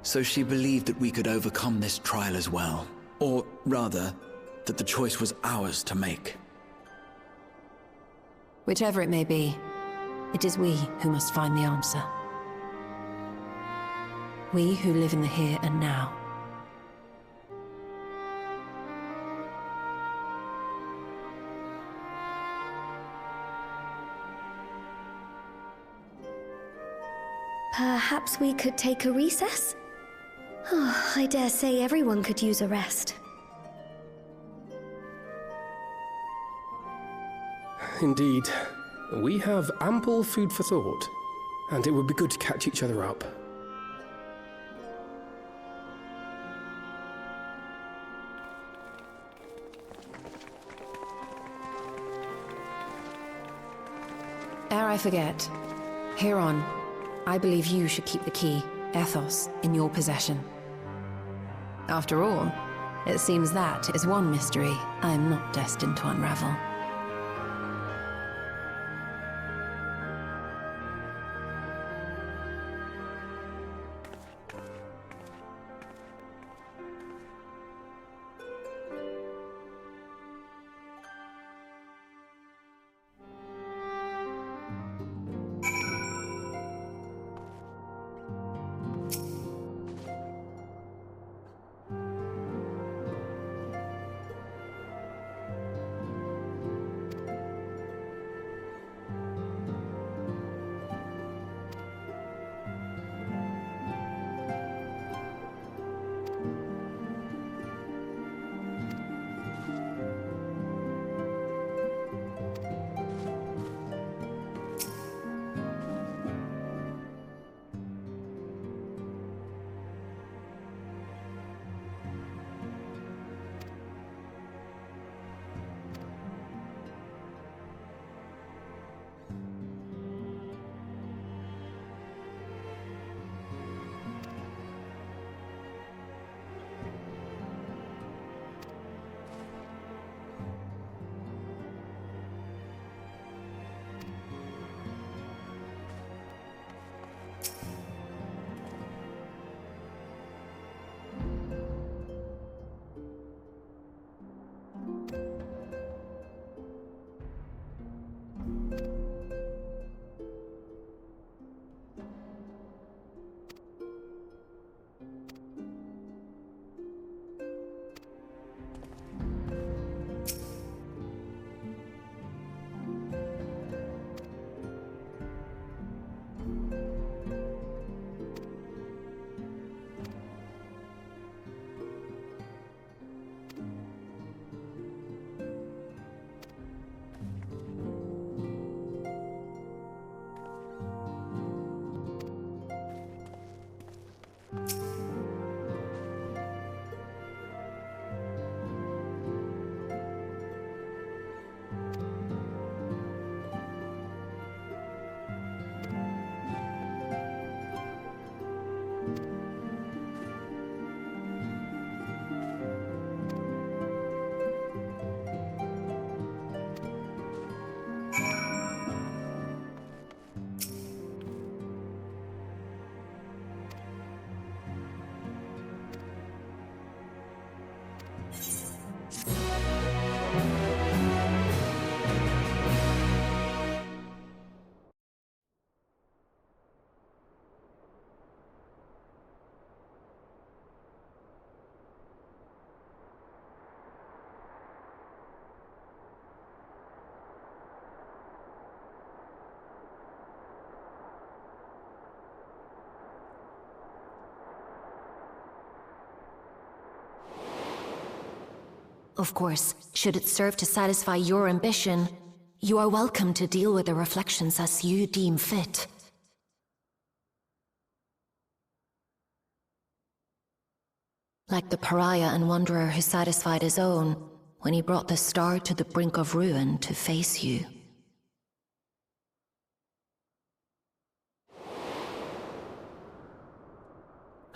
So she believed that we could overcome this trial as well. Or rather, that the choice was ours to make. Whichever it may be, it is we who must find the answer. We who live in the here and now. Perhaps we could take a recess? Oh, I dare say everyone could use a rest. Indeed. We have ample food for thought, and it would be good to catch each other up. Ere I forget, Heron, I believe you should keep the key, Ethos, in your possession. After all, it seems that is one mystery I am not destined to unravel. Of course, should it serve to satisfy your ambition, you are welcome to deal with the reflections as you deem fit. Like the pariah and wanderer who satisfied his own when he brought the star to the brink of ruin to face you.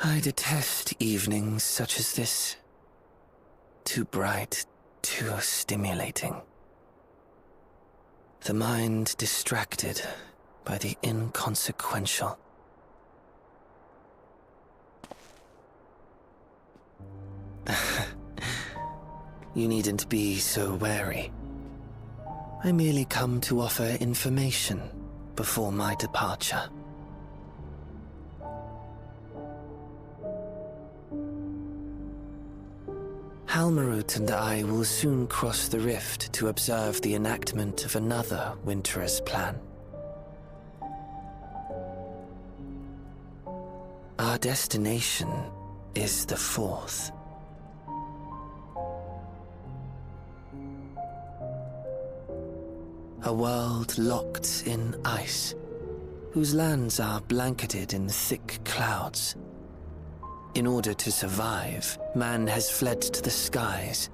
I detest evenings such as this. Too bright, too stimulating. The mind distracted by the inconsequential. You needn't be so wary. I merely come to offer information before my departure. Halmarut and I will soon cross the rift to observe the enactment of another Winter's plan. Our destination is the fourth. A world locked in ice, whose lands are blanketed in thick clouds. In order to survive, man has fled to the skies,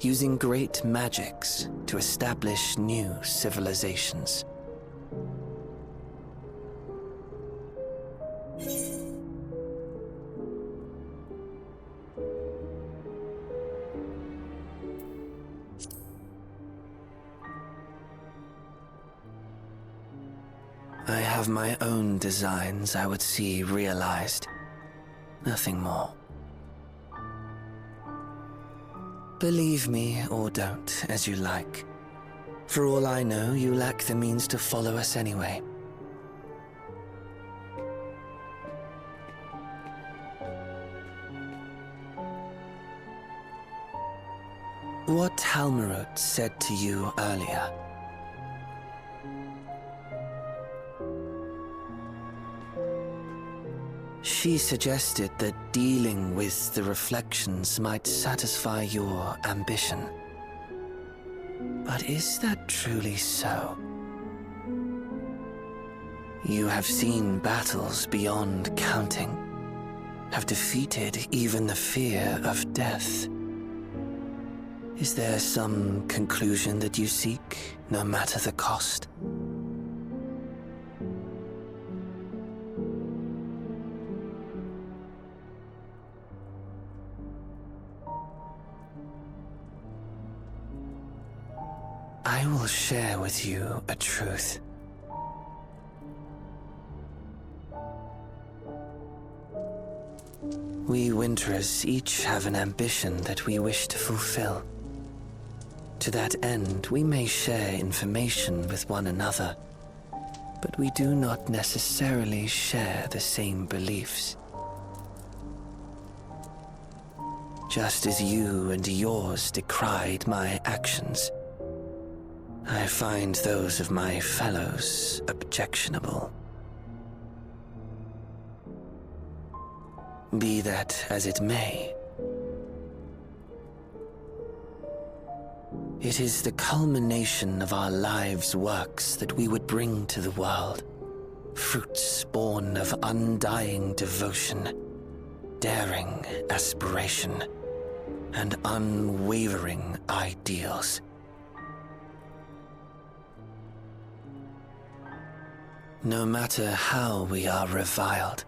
using great magics to establish new civilizations. I have my own designs I would see realized. Nothing more. Believe me or don't, as you like. For all I know, you lack the means to follow us anyway. What Halmarut said to you earlier. She suggested that dealing with the reflections might satisfy your ambition. But is that truly so? You have seen battles beyond counting, have defeated even the fear of death. Is there some conclusion that you seek, no matter the cost? I will share with you a truth. We Winterers each have an ambition that we wish to fulfill. To that end, we may share information with one another, but we do not necessarily share the same beliefs. Just as you and yours decried my actions, I find those of my fellows objectionable. Be that as it may, it is the culmination of our lives' works that we would bring to the world, fruits born of undying devotion, daring aspiration, and unwavering ideals. No matter how we are reviled,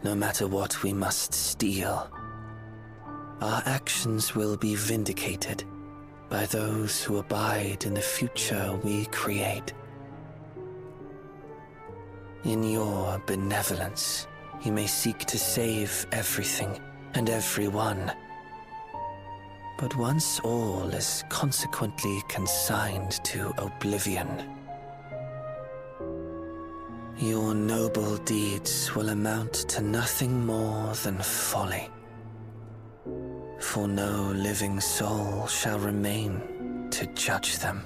no matter what we must steal, our actions will be vindicated by those who abide in the future we create. In your benevolence, you may seek to save everything and everyone. But once all is consequently consigned to oblivion, your noble deeds will amount to nothing more than folly. For no living soul shall remain to judge them.